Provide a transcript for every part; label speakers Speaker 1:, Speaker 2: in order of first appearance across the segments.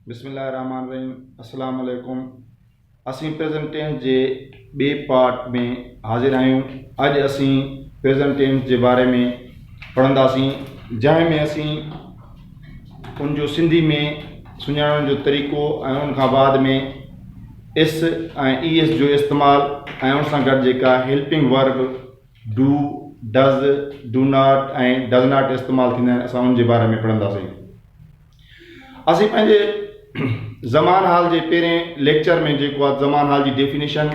Speaker 1: बिस्मिल्लाहिर्रहमानिर्रहीम। अस्सलाम वालेकुम। असीं प्रेज़ेंट टेंस जे ॿिए पार्ट में हाज़िर आहियूं। अॼु असीं प्रेज़ेंट टेंस जे बारे में पढ़ंदासीं, जंहिं में असीं उन जो सिंधी में सुञाणण जो तरीक़ो ऐं उन खां बाद में इस ऐं ईएस जो इस्तेमालु ऐं उन सां गॾु जेका helping verb do, does, do not ऐं डज़ नॉट इस्तेमालु थींदा आहिनि, असां उन जे बारे में पढ़ंदासीं। असीं पंहिंजे ज़मान हाल जे पहिरें लेक्चर में जेको आहे ज़मान हाल जी डेफिनेशन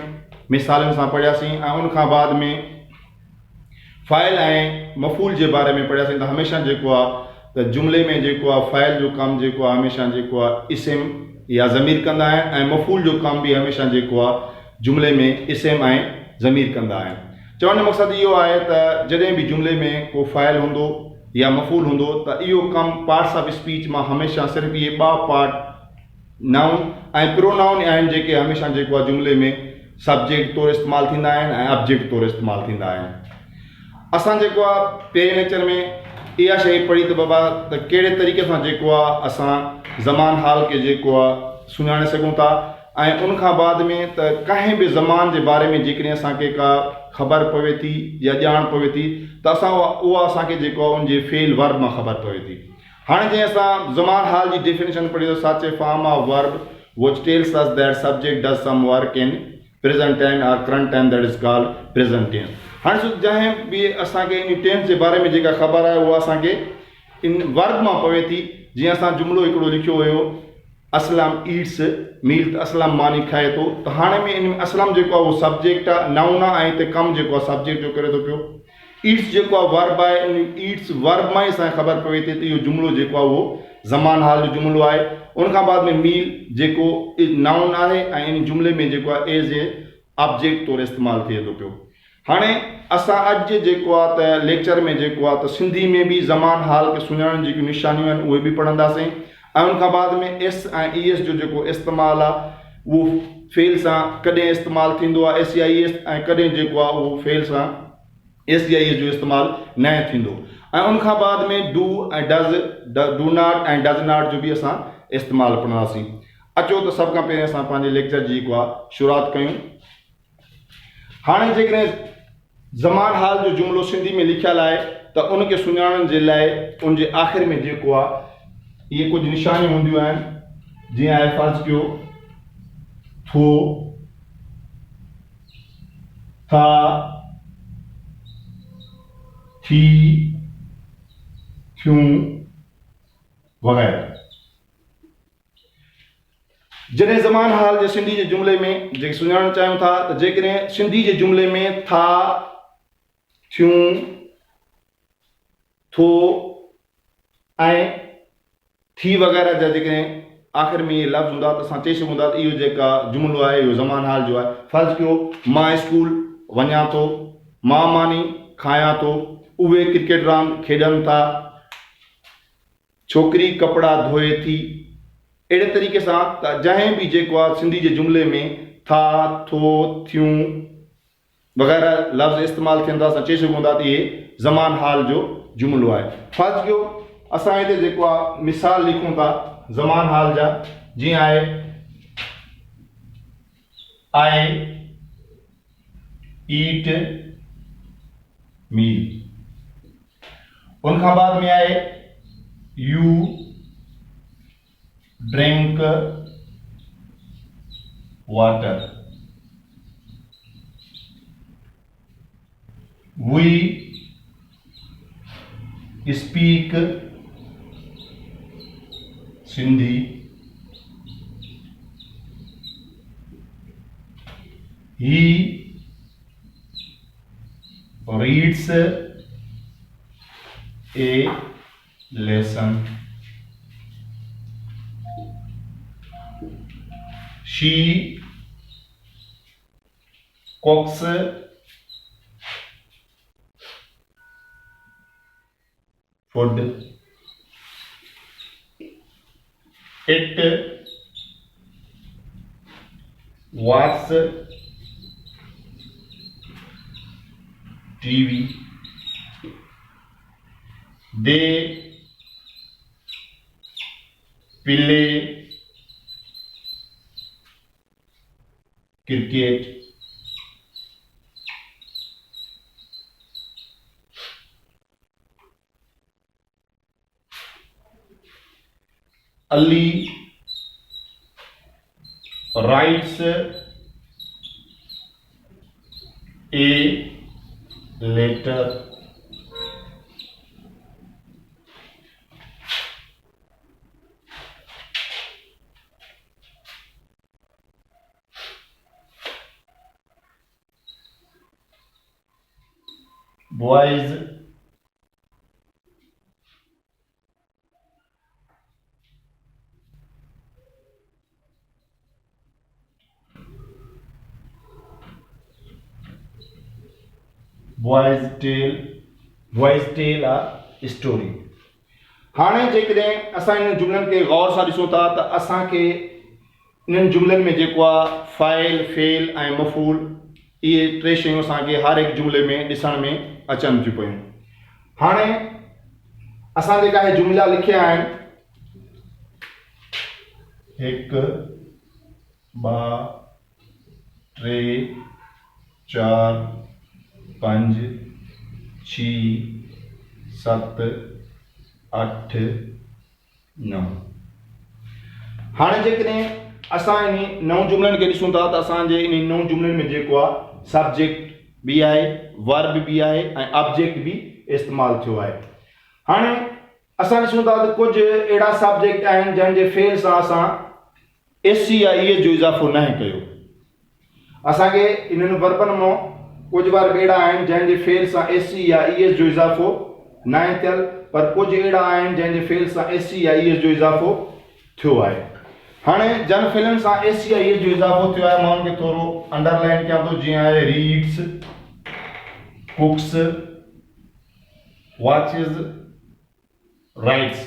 Speaker 1: मिसालनि सां पढ़ियासीं ऐं उन खां बाद में फ़ाइल ऐं मफ़ूल जे बारे में पढ़ियासीं। त हमेशह जेको आहे त जुमिले में जेको आहे फ़ाइल जो कमु जेको आहे हमेशह जेको आहे इस्म या ज़मीर कंदा आहिनि ऐं मफ़ूल जो कमु बि हमेशह जेको आहे जुमिले में इस्म ऐं ज़मीर कंदा आहिनि। चवण जो मक़सदु इहो आहे त जॾहिं बि जुमिले में को फ़ाइल हूंदो या मफ़ूल हूंदो त इहो कमु पार्ट्स ऑफ स्पीच मां हमेशह सिर्फ़ु इहे ॿ पार्ट नाउन ऐं प्रोनाउन आहिनि जेके हमेशह जेको आहे जुमिले में सब्जेक्ट तौरु इस्तेमालु थींदा आहिनि ऐं ऑब्जेक्ट तौरु इस्तेमालु थींदा आहिनि। असां जेको आहे पहिरें लेक्चर में इहा शइ पढ़ी त बाबा त कहिड़े तरीक़े सां जेको आहे असां ज़मान हाल खे जेको आहे सुञाणे सघूं था ऐं उन खां बाद में त कंहिं बि ज़मान जे बारे में जेकॾहिं असांखे का ख़बर पवे थी या ॼाण पवे थी त असां उहा असांखे जेको आहे उनजे फेल वर्ब मां ख़बर पवे थी। हाणे जीअं असां ज़मान हाल जी डेफिनेशन पढ़ी त such a form of verb which tells us that subject does some work in present tense or current tense, that is called present tense। हाणे जंहिं बि असांखे इन टेंस जे बारे में जेका ख़बर आहे उहा असांखे इन वर्ब मां पवे थी। जीअं असां जुमिलो हिकिड़ो लिखियो हुयो, असलम ईट्स मील, त असलम मानी खाए थो। त हाणे में इन में असलम जेको आहे उहो सब्जेक्ट आहे, नाउन आहे ऐं हिते कमु जेको आहे सब्जेक्ट जो करे थो पियो। ईट्स जेको आहे वर्ब आहे, इन ईट्स वर्ब मां ई असांखे ख़बर पवे थी त इहो जुमिलो जेको आहे उहो ज़मान हाल जो जुमिलो आहे। उन खां बाद में मील जेको नाउन आहे ऐं इन जुमिले में जेको आहे एज़ ए ऑब्जेक्ट तौरु इस्तेमालु थिए थो पियो। हाणे असां अॼु जे जेको आहे त लेक्चर में जेको आहे त सिंधी में बि ज़मान हाल खे सुञाणण जी जेकियूं निशानियूं आहिनि उहे बि पढ़ंदासीं ऐं उन खां बाद में एस ऐं ई एस जो जेको इस्तेमालु आहे उहो फेल सां कॾहिं इस्तेमालु थींदो आहे, एस या ई एस, ऐं कॾहिं जेको आहे उहो फेल सां एस या ई एस जो इस्तेमालु न थींदो। ऐं उन खां बाद में डू ऐं डज़, डू नॉट ऐं डज़ नॉट जो बि असां इस्तेमालु पढ़ंदासीं। अचो त सभ खां पहिरीं असां पंहिंजे लेक्चर जी जेको आहे शुरूआति कयूं। हाणे जेकॾहिं ज़मान हाल जो जुमिलो सिंधी में लिखियलु आहे त उनखे सुञाणण जे लाइ उनजे आख़िर में जेको आहे इहे कुझु निशानियूं हूंदियूं आहिनि। जीअं आहे फर्ज़ कयो थो, था, थी, थियूं वग़ैरह। जॾहिं ज़मान हाल जे सिंधी जे जुमिले में जेके सुञाणणु चाहियूं था त जेकॾहिं सिंधी जे जुमिले में था, थियूं, थो ऐं थी वग़ैरह जा जेकॾहिं आख़िर में इहे लफ़्ज़ हूंदा त असां चई सघूं था त इहो जेका जुमिलो आहे इहो ज़मान हाल जो आहे। फर्ज़ कयो मां स्कूल वञा थो, मां मानी खायां थो, उहे क्रिकेट रांदि खेॾनि था, छोकिरी कपिड़ा धोए थी। अहिड़े तरीक़े सां त जंहिं बि जेको आहे सिंधी जे जुमिले में था, थो, थियूं वग़ैरह लफ़्ज़ इस्तेमालु थियनि था, असां चई सघूं था त इहे ज़मान हाल जो जुमिलो आहे। फर्ज़ कयो असां हिते जेको आहे मिसाल लिखूं था ज़मान हाल जा, जीअं आहे आई ईट मील। उन खां बाद में आहे you drink water, we speak Sindhi, he reads a lesson, she cooks food, it watches TV, they play cricket, Ali writes a letter boys tell a story। हाणे जेकॾहिं असां इन जुमलनि खे गौर सां ॾिसूं था त असांखे इन्हनि जुमलनि में जेको आहे फ़ाइल, फ़ेल ऐं मफ़ूल इहे टे शयूं असांखे हर हिकु जुमले में ॾिसण में अचनि थियूं पयूं। हाणे असां जेका इहे जुमला लिखिया आहिनि 1 2 3 4 5 6 7 8 9। हाणे जेकॾहिं असां इन 9 जुमलनि खे ॾिसूं था त असांजे इन 9 जुमलनि में जेको आहे सब्जेक्ट बि आहे, वर्ब बि आहे ऐं ऑब्जेक्ट बि इस्तेमालु थियो आहे। हाणे असां ॾिसूं था त कुझु अहिड़ा सब्जेक्ट आहिनि जंहिंजे फेल सां असां एस या ईएस जो इज़ाफ़ो न कयो। असांखे इन्हनि वर्बनि मां कुझु वर्ब अहिड़ा आहिनि जंहिंजे फेल सां एस या ईएस जो इज़ाफ़ो न थियल, पर कुझु अहिड़ा आहिनि जंहिंजे फेल सां एस या ईएस जो इज़ाफ़ो थियो आहे। हाणे जन फेलनि सां एस या ईएस जो इज़ाफ़ो थियो आहे, मां उनखे थोरो अंडरलाइन कयां थो, जीअं आहे रीड्स, कुक्स, वॉचिस, राइट्स।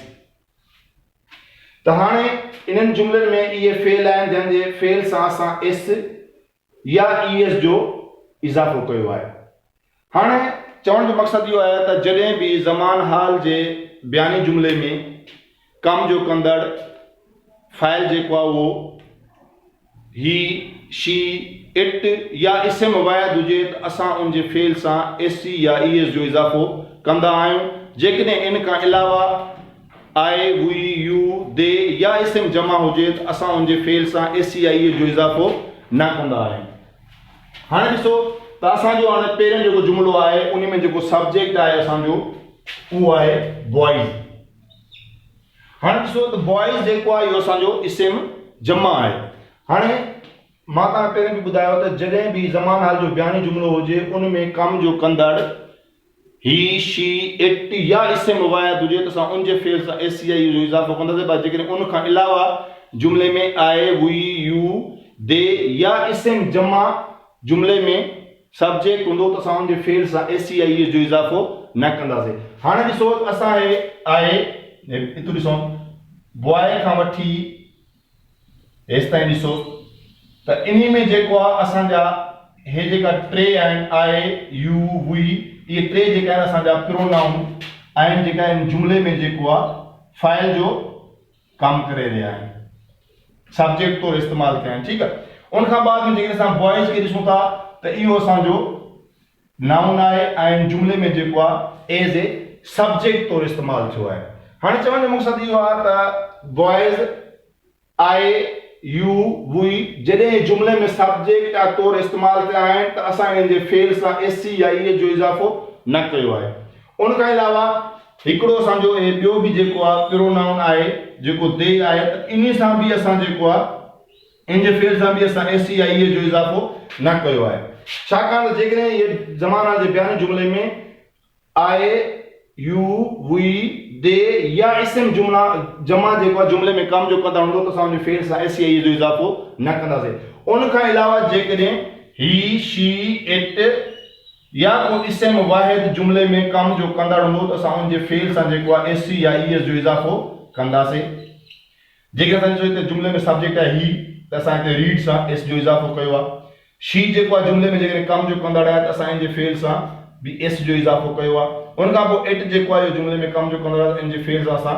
Speaker 1: त हाणे इन्हनि जुमलनि में इहे फेल आहिनि जंहिंजे फेल सां असां एस या ईएस जो इज़ाफ़ो कयो आहे। हाणे चवण जो मक़सदु इहो आहे त जॾहिं बि ज़मान हाल जे बयानी जुमले में कम जो कंदड़ फ़ाइल जेको आहे उहो ही, शी, इट या इस्म वाहिद हुजे त असां उनजे फेल सां एस या ईएस जो इज़ाफ़ो कंदा आहियूं। जेकॾहिं इन खां अलावा आई, हुई, यू, दे या इस्म जमा हुजे त असां उनजे फेल सां एस या ईएस जो इज़ाफ़ो न कंदा आहियूं। हाणे ॾिसो त असांजो हाणे पहिरियों जेको जुमिलो आहे उन में जेको सब्जेक्ट आहे असांजो उहो आहे बॉइज़। हाणे ॾिसो त बॉइज़ जेको आहे इहो असांजो इस्म जमा आहे। हाणे मां तव्हांखे पहिरियों बि ॿुधायो त जॾहिं बि ज़मान हाल जो बयानी जुमिलो हुजे उन में कम जो कंदड़ ही, शी, इट या इस्म वाहिद हुजे त असां उनजे फेल सां एस या ईएस जो इज़ाफ़ो कंदासीं। पर जेकॾहिं उन खां अलावा जुमिले में आहे, हुई, यू, दे या इस्म जमा जुमिले में सब्जेक्ट हूंदो त असां उनजे फेल सां एस या ईएस जो इज़ाफ़ो न कंदासीं। हाणे ॾिसो असां हे आहे हिते ॾिसो बॉय खां वठी हेसि ताईं ॾिसो त इन में जेको आहे असांजा हे जेका टे आहिनि आहे, यू, हुई, इहे टे जेका आहिनि असांजा प्रोनाउन आहिनि जेका इन जुमिले में जेको आहे फ़ाइल जो कमु करे रहिया आहिनि, सब्जेक्ट तौरु इस्तेमालु कया आहिनि। ठीकु आहे। उनखां बाद में जेकॾहिं असां बॉइज़ खे ॾिसूं था त इहो असांजो नाउन आहे ऐं जुमिले में जेको आहे एज़ ए सब्जेक्ट तौरु इस्तेमालु थियो आहे। हाणे चवण जो मक़सदु इहो आहे त बॉइज़, आई, यू, हुई जॾहिं जुमिले में सब्जेक्ट तौरु इस्तेमालु थिया आहिनि त असां इन्हनि जे फेल सां एस या ईएस जो इज़ाफ़ो न कयो आहे। उन खां अलावा हिकिड़ो असांजो हे ॿियो बि जेको आहे प्रोनाउन आहे जेको दे आहे त इन सां बि असां जेको आहे इन जे फेल सां बि असां एस या ईएस जो इज़ाफ़ो न कयो आहे। छाकाणि त जेकॾहिं इहे ज़माना जे बयानी जुमिले में आहे, यू, हुई, दे या इस्म जुमला जमा जेको आहे जुमिले में कम जो कंदा हूंदो त असां उनजे फेल सां एस या ईएस जो इज़ाफ़ो न कंदासीं। उन खां अलावा जेकॾहिं ही, शी, इट या को इस्म वाहिद जुमिले में कम जो कंदड़ हूंदो त असां उनजे फेल सां जेको आहे एस या ईएस जो इज़ाफ़ो कंदासीं। जेके असां ॾिसो हिते जुमिले में सब्जेक्ट आहे ही त असां हिते रीड सां एस जो इज़ाफ़ो कयो आहे। शी जेको आहे जुमिले में जेकॾहिं कम जो कंदड़ आहे त असां इन जे फेल सां बि एस जो इज़ाफ़ो कयो आहे। उन खां पोइ इट जेको आहे जुमिले में कम जो कंदड़ आहे त इन जे फेल सां असां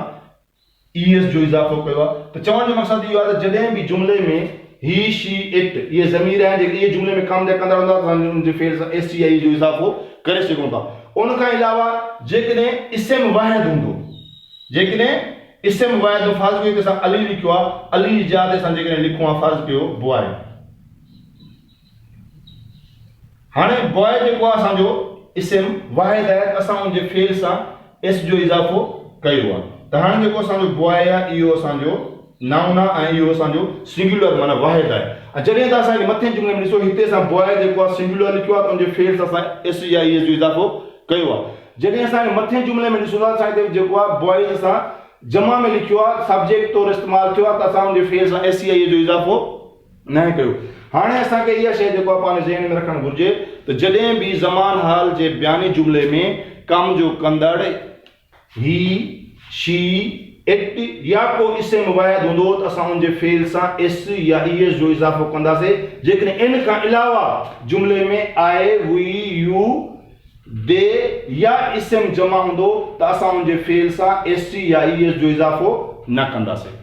Speaker 1: ईएस जो इज़ाफ़ो कयो आहे। त चवण जो मक़सदु इहो आहे त जॾहिं बि जुमिले में ही शी इट ये ज़मीर आहिनि जेके इहे जुमले में कम जा कंदा हूंदा त उनजे फेल सां एस या ई जो इज़ाफ़ो करे सघूं था। उन खां अलावा जेकॾहिं इस्म वाहिद हूंदो, जेकॾहिं इस्म वाहिद फ़र्ज़ कयो त असां अली लिखियो आहे, अली जा ते असां जेकॾहिं लिखूं आहे फ़र्ज़ कयो बॉय, हाणे बॉय जेको आहे असांजो इस्म वाहिद आहे त असां उनजे फेल सां एस जो इज़ाफ़ो कयो आहे। त हाणे जेको असांजो बॉय आहे इहो असांजो नाउन आहे ऐं इहो असांजो सिंगुलर माना वाहिद आहे। ऐं जॾहिं त असांखे मथे जुमले में ॾिसो हिते असां बॉय जेको आहे सिंगुलर लिखियो आहे त उनजे फेल सां असां एस या ई जो इज़ाफ़ो कयो आहे। जॾहिं असांखे मथे जुमले में ॾिसो था असांखे जेको आहे बॉयज़ असां जमा में लिखियो आहे, सब्जेक्ट तौरु इस्तेमालु थियो आहे त असां उनजे फेल सां एस या ई जो इज़ाफ़ो न कयो। हाणे असांखे इहा शइ जेको आहे पंहिंजे ज़हन में रखणु घुरिजे त जॾहिं बि ज़मान हाल जे बयानी जुमले में कम जो कंदड़ ही शी इट या को इस्म वाहिद हूंदो त असां उनजे फेल सां एस या ई एस जो इज़ाफ़ो कंदासीं। जेकॾहिं इन खां अलावा जुमले में आए हुई यू दे या इस्म जमा हूंदो त असां उनजे फेल सां एस या ई एस जो इज़ाफ़ो न कंदासीं।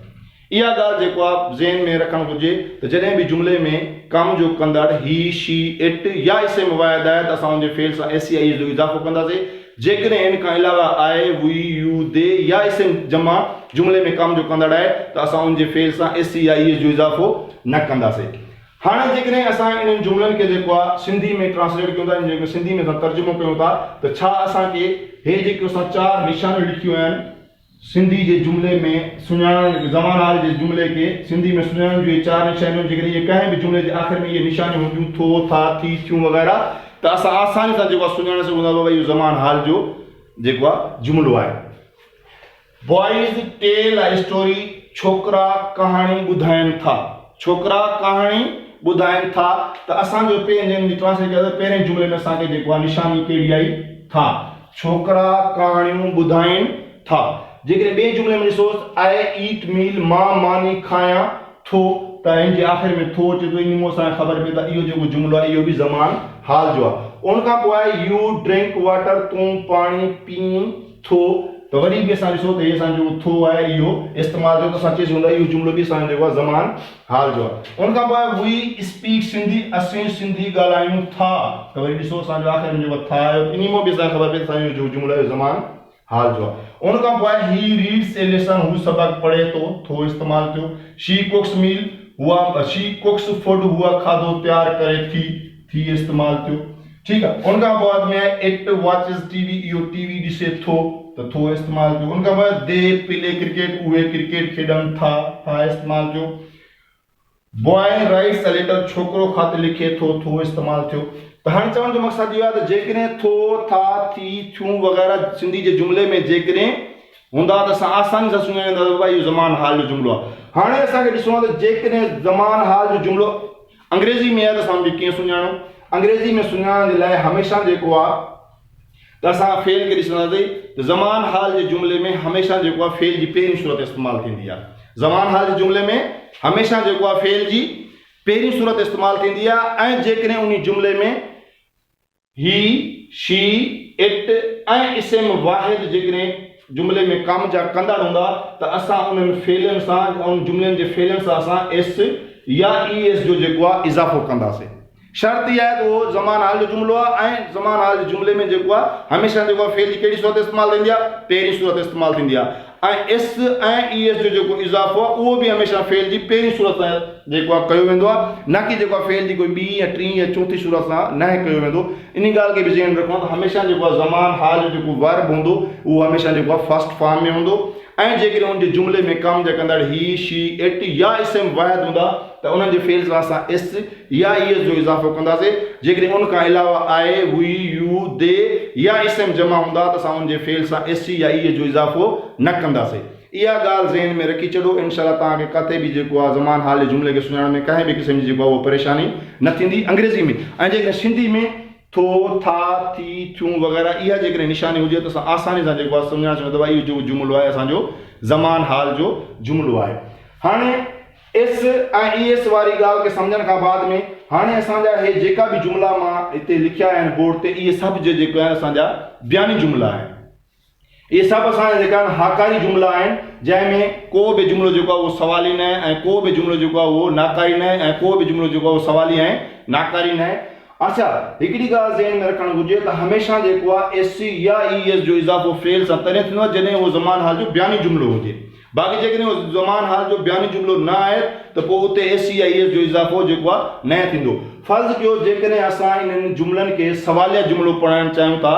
Speaker 1: इहा ॻाल्हि जेको आहे ज़हन में रखणु घुरिजे त जॾहिं बि जुमले में कम जो कंदड़ ही शी इट या इस्म वाहिद आहे त असां उनजे फेल सां एस या ई एस जो इज़ाफ़ो कंदासीं। जेकॾहिं इन खां अलावा आए हुई यू दे या इस्म जमा जुमले में कम जो कंदड़ आहे त असां उनजे फेल सां एस या ई एस जो इज़ाफ़ो न कंदासीं। हाणे जेकॾहिं असां इन्हनि जुमलनि खे जेको आहे सिंधी में ट्रांसलेट कयूं था, जेको सिंधी में असां तर्जुमो कयूं था त छा असांखे हे जेके असां 4 निशानियूं लिखियूं आहिनि सिंधी जे जुमले में सुञाणण, ज़मान हाल जे जुमले खे सिंधी में सुञाणण जूं 4 निशानियूं, जेकॾहिं इहे कंहिं बि जुमले जे आख़िर में इहे निशानियूं हूंदियूं थो था थी थियूं वग़ैरह त असां आसानी सां जेको आहे सुञाणे सघूं था भई इहो ज़मान हाल जो जेको आहे जुमिलो आहे। बॉयज़ टेल अ स्टोरी, छोकिरा कहाणी ॿुधाइनि था, छोकिरा कहाणी ॿुधाइनि था त असांजो पंहिंजे ट्रांसलेट कयो त पहिरें जुमले में असांखे जेको आहे निशानी कहिड़ी आई था, छोकिरा कहाणियूं ॿुधाइनि था। जेकॾहिं ॿिए जुमले में ॾिसो आई ईट मील, मां मानी खायां थो त हिन जे आख़िर में थो अचे थो, इन में असांखे ख़बर पए त इहो जेको जुमिलो आहे इहो बि ज़मान हाल जो आहे। उन खां पोइ आहे यू ड्रिंक वाटर, तूं पाणी पी थो त वरी बि असां ॾिसो त इहे असांजो थो आहे इहो इस्तेमालु थियो त असां चई सघूं था इहो जुमिलो बि असांजो जेको आहे ज़मान हाल जो आहे। उन खां पोइ वी स्पीक सिंधी, असीं सिंधी ॻाल्हायूं था त वरी ॾिसो असांजो आख़िर में जेको था आयो इन में बि असांखे ख़बर पए त असांजो जो जुमिलो आहे ज़मान हाल जो आहे। उन खां पोइ ही रीड्स ए लेसन, हू सबक़ पढ़े थो इस्तेमालु थियो। She cooks meal, she cooks food, हुआ खाधो तैयार करे थी इस्तेमालु थियो। ठीकु आहे। उन खां पोइ में इट वॉचिस टीवी, इहो टीवी ॾिसे थो त थो इस्तेमालु थियो। उन खां पोइ दे प्ले क्रिकेट, उहे क्रिकेट खेॾनि था इस्तेमालु थियो। बॉय राइट्स अ लेटर, छोकिरो ख़त लिखे थो इस्तेमालु थियो। त हाणे चवण जो मक़सदु इहो आहे त जेकॾहिं थो था थी थियूं वग़ैरह सिंधी जे जुमिले में जेकॾहिं हूंदा त असां आसानी सां सुञाणींदा त भई इहो ज़मान हाल जो जुमिलो आहे। हाणे असांखे ॾिसणो आहे त जेकॾहिं ज़मान हाल जो जुमिलो अंग्रेज़ी में आहे त असां कीअं सुञाणूं। अंग्रेज़ी में सुञाणण जे लाइ हमेशह जेको आहे त असां फेल खे ॾिसंदासीं त ज़मान हाल जे जुमिले में हमेशह जेको आहे फेल जी पहिरीं सूरत इस्तेमालु थींदी आहे। ज़मान हाल जे जुमिले में हमेशह जेको आहे फेल जी पहिरीं सूरत इस्तेमालु थींदी आहे ऐं जेकॾहिं उन जुमिले में ही शी इट ऐं इस्म वाहिद जेकॾहिं जुमिले में कम जा कंदड़ हूंदा त असां उन्हनि फेलनि सां उन जुमिलनि जे फेलनि सां असां एस या ई एस जो जेको आहे इज़ाफ़ो कंदासीं। शर्त इहा आहे त उहो ज़मान हाल जो जुमिलो आहे ऐं ज़मान हाल जे जुमिले में जेको आहे हमेशह जेको आहे फेल जी कहिड़ी सूरत इस्तेमालु थींदी आहे, पहिरीं सूरत इस्तेमालु थींदी आहे ऐं एस ऐं ई एस जो जेको इज़ाफ़ो आहे उहो बि हमेशह फेल जी पहिरीं सूरत सां जेको आहे कयो वेंदो आहे, न कि जेको आहे फेल जी कोई ॿी या टीं या चौथी सूरत सां न कयो वेंदो। इन ॻाल्हि खे बि ज़हन रखो त हमेशह जेको आहे ज़मान हाल जो जेको वर्ब हूंदो उहो हमेशह जेको आहे फर्स्ट फॉर्म में हूंदो ऐं जेकॾहिं उन जे जुमिले में कम जा कंदड़ ही शी इट या इस्म वाहिद हूंदा त उन्हनि जे फेल सां असां एस या ई एस जो इज़ाफ़ो कंदासीं। जेकॾहिं उन खां अलावा आए हुई यू दे या इस्म जमा हूंदा त असां उन जे फेल सां एस या ई एस जो इज़ाफ़ो न कंदासीं। इहा ॻाल्हि ज़हन में रखी छॾो, इनशाअल्लाह तव्हांखे किथे बि जेको आहे ज़मान हाल जे जुमिले खे सुञाणण में कंहिं बि क़िस्म जी जेको आहे उहा परेशानी न थींदी अंग्रेज़ी में। ऐं जेकॾहिं सिंधी में थो था थी थियूं वग़ैरह इहा जेकॾहिं निशानी हुजे त असां आसानी सां जेको आहे सुञाणे सघूं त इहो जेको जुमिलो आहे असांजो ज़मान हाल जो जुमिलो आहे। हाणे एस ऐं ई एस वारी ॻाल्हि खे सम्झण खां बाद में हाणे असांजा हे जेका बि जुमिला मां हिते लिखिया आहिनि बोर्ड ते इहे सभु जेके आहिनि असांजा बयानी जुमिला आहिनि। ये सब असांजा जेका हाकारी जुमला आहिनि जंहिंमें को बि जुमलो जेको आहे उहो सवाली न आहे ऐं को बि जुमलो जेको आहे उहो नाकारी न आहे ऐं को बि जुमलो जेको आहे उहो सवाली ऐं नाकारी न आहे। अच्छा, हिकिड़ी ॻाल्हि ज़हन में रखणु घुरिजे त हमेशह जेको आहे एस सी या ई एस जो इज़ाफ़ो फेल सां तॾहिं थींदो आहे जॾहिं उहो ज़मान हाल जो बयानी जुमिलो हुजे। बाक़ी जेकॾहिं उहो ज़मान हाल जो बयानी जुमिलो न आहे त पोइ उते एस सी या ई एस जो इज़ाफ़ो जेको आहे न थींदो। फ़र्ज़ु कयो जेकॾहिं असां इन्हनि जुमलनि खे सवालिया जुमिलो पढ़ाइणु चाहियूं था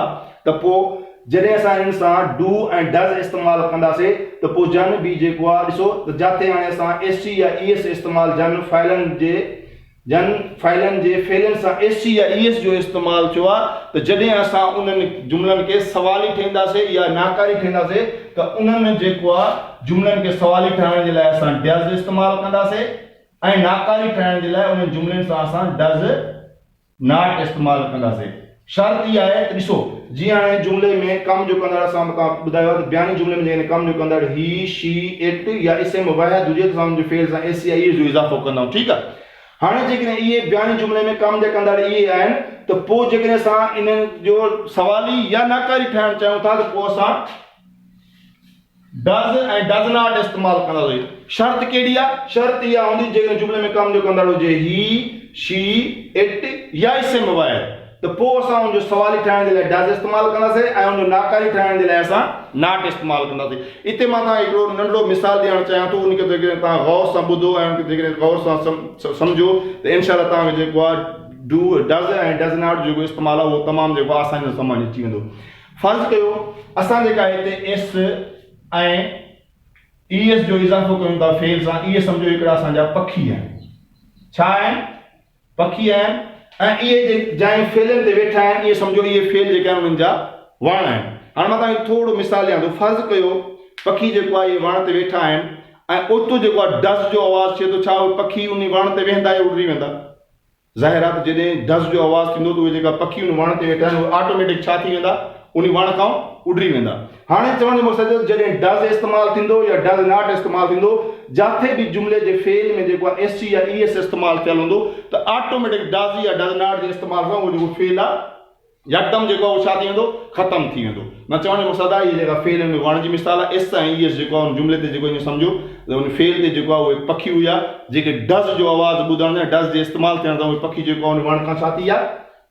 Speaker 1: त पोइ जॾहिं असां इन्हनि सां डू ऐं डज़ इस्तेमालु कंदासीं त पोइ जन बि जेको आहे ॾिसो त जिथे हाणे असां एस सी या ई एस इस्तेमालु जन फाइलनि जे फेलनि सां एस सी या ई एस जो इस्तेमालु थियो आहे त जॾहिं असां उन्हनि जुमलनि खे सवाली ठाहींदासीं या नाकारी ठाहींदासीं त उन्हनि जेको आहे जुमलनि खे सवाली ठाहिण जे लाइ असां डज़ इस्तेमालु कंदासीं ऐं नाकारी ठाहिण जे लाइ उन्हनि जुमलनि सां असां डज़ नॉट इस्तेमालु कंदासीं। शर्त इहा आहे त ॾिसो जीअं हाणे जुमले में कम जो कंदड़ असां तव्हां ॿुधायो त बयानी जुमले में जेकॾहिं कम जो कंदड़ ही शी इट या इस्म वाहिद हुजे त असां उनजे फेल सां एस सी आई एस जो इज़ाफ़ो कंदा आहियूं। ठीकु आहे, हाणे जेकॾहिं इहे बयानी जुमले में कम जे कंदड़ इहे आहिनि त पोइ जेकॾहिं असां इन्हनि जो सवाली या नाकारी ठाहिणु चाहियूं था त पोइ असां डज़ ऐं डज़ नॉट इस्तेमालु कंदासीं। शर्त कहिड़ी आहे? शर्त इहा हूंदी जेकॾहिं जुमले में कम जो कंदड़ हुजे ही शी इट या इस्म वाहिद तो पोइ असां उनजो सवाली ठाहिण जे लाइ डज़ इस्तेमालु कंदासीं ऐं उनजो नाकारी ठाहिण जे लाइ असां नॉट इस्तेमालु कंदासीं। इते मां तव्हांखे हिकिड़ो नंढो मिसाल ॾियणु चाहियां थो, उनखे जेकॾहिं तव्हां गौर सां ॿुधो ऐं उनखे जेकॾहिं गौर सां सम्झो त इनशाअल्लाह तव्हांखे जेको आहे डू डज़ ऐं डज़ नॉट जेको इस्तेमालु आहे उहो तमामु जेको आहे आसानी सां सम्झ अची वेंदो। फ़र्ज़ु कयो असां जेका हिते एस ऐं ई एस जो इज़ाफ़ो कयूं था फेल सां, इहे सम्झो हिकिड़ा असांजा पखी आहिनि। छा आहिनि? पखी आहिनि ऐं इहे जंहिं फेलनि ते वेठा आहिनि इहे सम्झो इहे फेल जेके आहिनि उन्हनि जा वण आहिनि। हाणे मां तव्हांखे थोरो मिसाल ॾियां थो। फ़र्ज़ु कयो पखी जेको आहे इहे वण ते वेठा आहिनि ऐं ओतिरो जेको आहे डज़ जो आवाज़ु थिए थो, छा उहे पखी उन वण ते वेहंदा या उॾरी वेंदा? ज़ाहिर आहे त जॾहिं डज़ जो आवाज़ु थींदो त उहे जेका पखी उन वण ते वेठा आहिनि उहे ऑटोमेटिक छा थी वेंदा? उन वण खां उॾरी वेंदा। हाणे चवण जो मक़सदु जॾहिं डज़ इस्तेमालु थींदो या डज़ नॉट इस्तेमालु थींदो, जिथे बि जुमले जे फेल में जेको आहे एस सी या ई एस इस्तेमालु थियल हूंदो त ऑटोमेटिक डज़ या डज़ नॉट जे इस्तेमालु सां उहो जेको फेल आहे यकदम जेको आहे उहो छा थी वेंदो? ख़तमु थी वेंदो। मां चवण जो मक़सदु आहे इहे जेका फेल में वण जी मिसाल आहे एस ऐं ई एस जेको आहे उन जुमले ते जेको ईअं सम्झो त उन फेल ते जेको आहे उहे पखी हुआ जेके डज़ जो आवाज़ु ॿुधण डज़ जे इस्तेमालु थियण सां उहे पखी जेको आहे उन वण खां छा थी विया?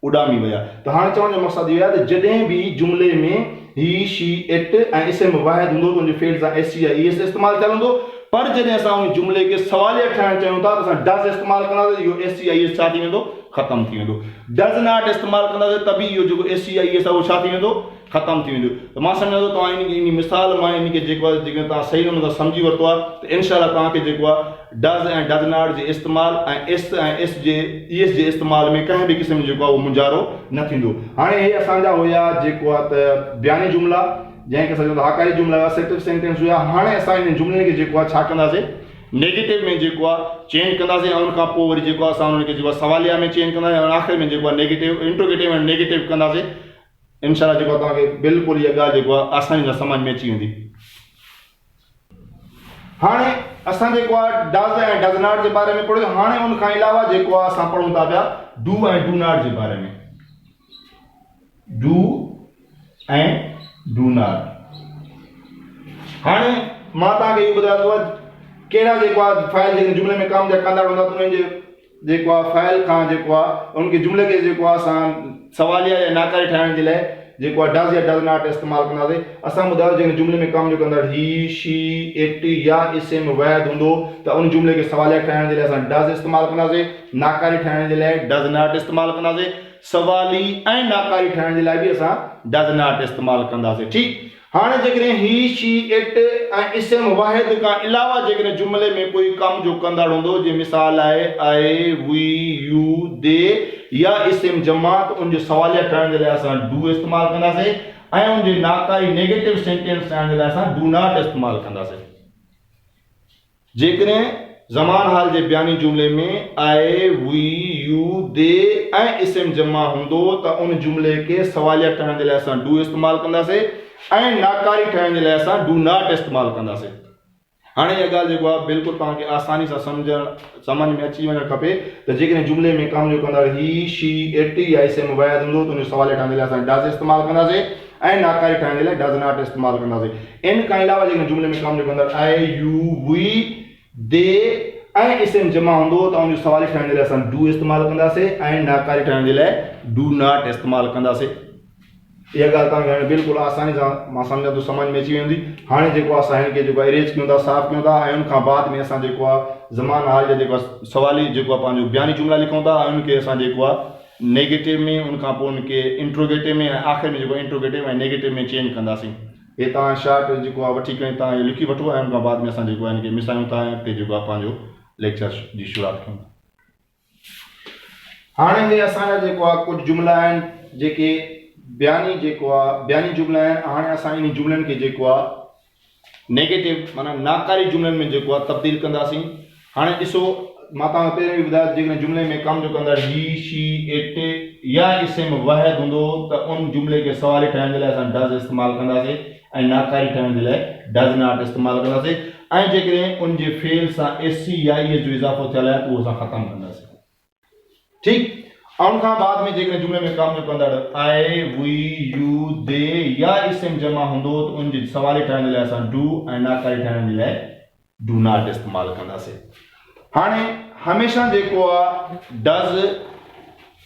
Speaker 1: उॾामी विया। त हाणे चवण जो मक़सदु इहो आहे त जॾहिं बि जुमले में ही शी इट ऐं इस्म वाहिद हूंदो त उनजे फेल सां एस सी या ई एस इस्तेमालु थियल हूंदो, पर जॾहिं असां उन जुमले खे सवालिया ठाहिणु चाहियूं था त असां डज़ इस्तेमालु कंदासीं, इहो एस सी या ई एस छा थी वेंदो? ख़तमु थी वेंदो। डज़ नॉट इस्तेमालु कंदासीं त बि इहो जेको एस सी या ई एस आहे उहो छा थी वेंदो? ख़तमु थी वेंदो। त मां सम्झां थो तव्हां इन मिसाल मां इनखे जेको आहे जेके तव्हां सही नमूने सां सम्झी वरितो आहे त इनशाअल्लाह तव्हांखे जेको आहे डज़ ऐं डज़ नॉट जे इस्तेमालु ऐं एस जे ई एस जे इस्तेमालु में कंहिं बि क़िस्म जेको आहे उहो मुंझारो न थींदो। हाणे हे असांजा हुया जेको आहे त बयानी जुमला जंहिंखे असां चवंदा हाकारी जुमला असर्टिव सेंटेंस हुया। हाणे असां इन जुमले खे जेको आहे छा कंदासीं? नेगेटिव में जेको आहे चेंज कंदासीं ऐं उनखां पोइ वरी जेको आहे असां उनखे जेको आहे सवालिया में चेंज कंदासीं ऐं आख़िर में जेको आहे नेगेटिव इंट्रोगेटिव ऐं नेगेटिव कंदासीं। इनशाअल्लाह जेको आहे तव्हांखे बिल्कुलु इहा ॻाल्हि जेको आहे आसानी सां सम्झ में अची वेंदी। हाणे असां जेको आहे डज़ ऐं डज़ नॉट जे बारे में पढ़ियो। हाणे उनखां अलावा जेको आहे असां पढ़ूं था पिया डू ऐं डू नॉट जे बारे में। डू ऐं डू नॉट। हाणे मां तव्हांखे इहो ॿुधायो अथव कहिड़ा जेको आहे फाइल जेके जुमले में कम जा कंदड़ हूंदा त उन्हनि जे जेको आहे फाइल खां जेको आहे उनखे जुमले खे जेको आहे असां सवालिया या नाकारी ठाहिण जे लाइ जेको आहे डज़ या डज़ नॉट इस्तेमालु कंदासीं। असां ॿुधायो जेकॾहिं जुमले में कम जो कंदड़ ही शी इट या इस्म वाहिद हूंदो त उन जुमले खे सवालिया ठाहिण जे लाइ असां डज़ इस्तेमालु कंदासीं, नाकारी ठाहिण जे लाइ डज़ नॉट इस्तेमालु कंदासीं, सवाली ऐं नाकारी ठाहिण जे लाइ बि असां डज़ नॉट इस्तेमालु कंदासीं। ठीकु, हाणे जेकॾहिं ही शी इट ऐं इस्म वाहिद खां अलावा जेकॾहिं जुमले में कोई कम जो कंदड़ हूंदो जीअं मिसाल आहे आई वी यू दे या इस्म जमा त उनजो सवालिया ठाहिण जे लाइ असां डू इस्तेमालु कंदासीं ऐं उनजी नाकारी नेगेटिव सेंटेंस ठाहिण जे लाइ असां डू नॉट इस्तेमालु कंदासीं। जेकॾहिं ज़मान हाल जे बयानी जुमले में आई वी यू दे ऐं इस्म जमा हूंदो त उन जुमले खे सवालिया ठाहिण जे लाइ असां डू इस्तेमालु कंदासीं ऐं नाकारी ठाहिण जे लाइ असां डू नॉट इस्तेमालु कंदासीं। हाणे इहा ॻाल्हि जेको आहे बिल्कुलु तव्हांखे आसानी सां सम्झ में अची वञणु खपे त जेकॾहिं जुमले में कम जो कंदड़ ही शी इट या इस्म वाहिद हूंदो त उनजो सवालिया ठाहिण जे लाइ असां डज़ इस्तेमालु कंदासीं ऐं नाकारी ठाहिण जे लाइ डज़ नॉट इस्तेमालु कंदासीं। इन खां अलावा जेकॾहिं जुमिले में कमु जेको अंदरि आई यू वी दे ऐं इस्म जमा हूंदो त उनजो सवाली ठाहिण जे लाइ असां डू इस्तेमालु कंदासीं ऐं नाकारी ठाहिण जे लाइ डू नॉट इस्तेमालु कंदासीं। इहा ॻाल्हि तव्हांखे बिल्कुलु आसानी सां मां सम्झां थो सम्झ में अची वेंदी। हाणे जेको आहे असां हिनखे जेको आहे इरेज कयूं था, साफ़ कयूं था ऐं उन खां बाद में असां जेको आहे ज़मान हाल जा जेको आहे सवाली जेको आहे पंहिंजो बयानी जुमिला लिखूं था ऐं उनखे असां जेको आहे नेगेटिव में, उन खां पोइ उनखे इंट्रोगेटिव में ऐं आख़िर में जेको इंट्रोगेटिव ऐं नेगेटिव में चेंज कंदासीं। हे तव्हां शार्ट जेको आहे वठी करे तव्हां लिखी वठो ऐं उन खां बाद में असां जेको आहे हिनखे मिसायूं था ऐं हिते जेको आहे पंहिंजो लेक्चर जी शुरूआति कयूं। हाणे हे असांजा जेको आहे कुझु जुमिला आहिनि जेके बयानी जेको आहे बयानी जुमिला आहिनि। हाणे असां इन जुमिलनि खे जेको आहे नेगेटिव माना नाकारी जुमिलनि में जेको आहे तब्दील कंदासीं। हाणे ॾिसो मां तव्हांखे पहिरियों ई ॿुधायो जेकॾहिं जुमिले में कमु जो कंदड़ ही शी इट या इस्म वाहिद हूंदो त उन जुमिले खे सवाली ठाहिण जे लाइ असां डज़ इस्तेमालु कंदासीं ऐं नाकारी ठाहिण जे लाइ डज़ नॉट इस्तेमालु कंदासीं ऐं जेकॾहिं उन जे फेल सां एस सी या ई जो इज़ाफ़ो थियल आहे उहो असां ख़तमु कंदासीं। ठीकु। ऐं उन खां बाद में जेकॾहिं जुमिले में कमु जो कंदड़ आई वी यू दे या इस्म जमा हूंदो त उन जी सवाली ठाहिण जे लाइ असां डू ऐं नाकारी ठाहिण जे लाइ डू नॉट इस्तेमालु कंदासीं। हाणे हमेशह जेको आहे डज़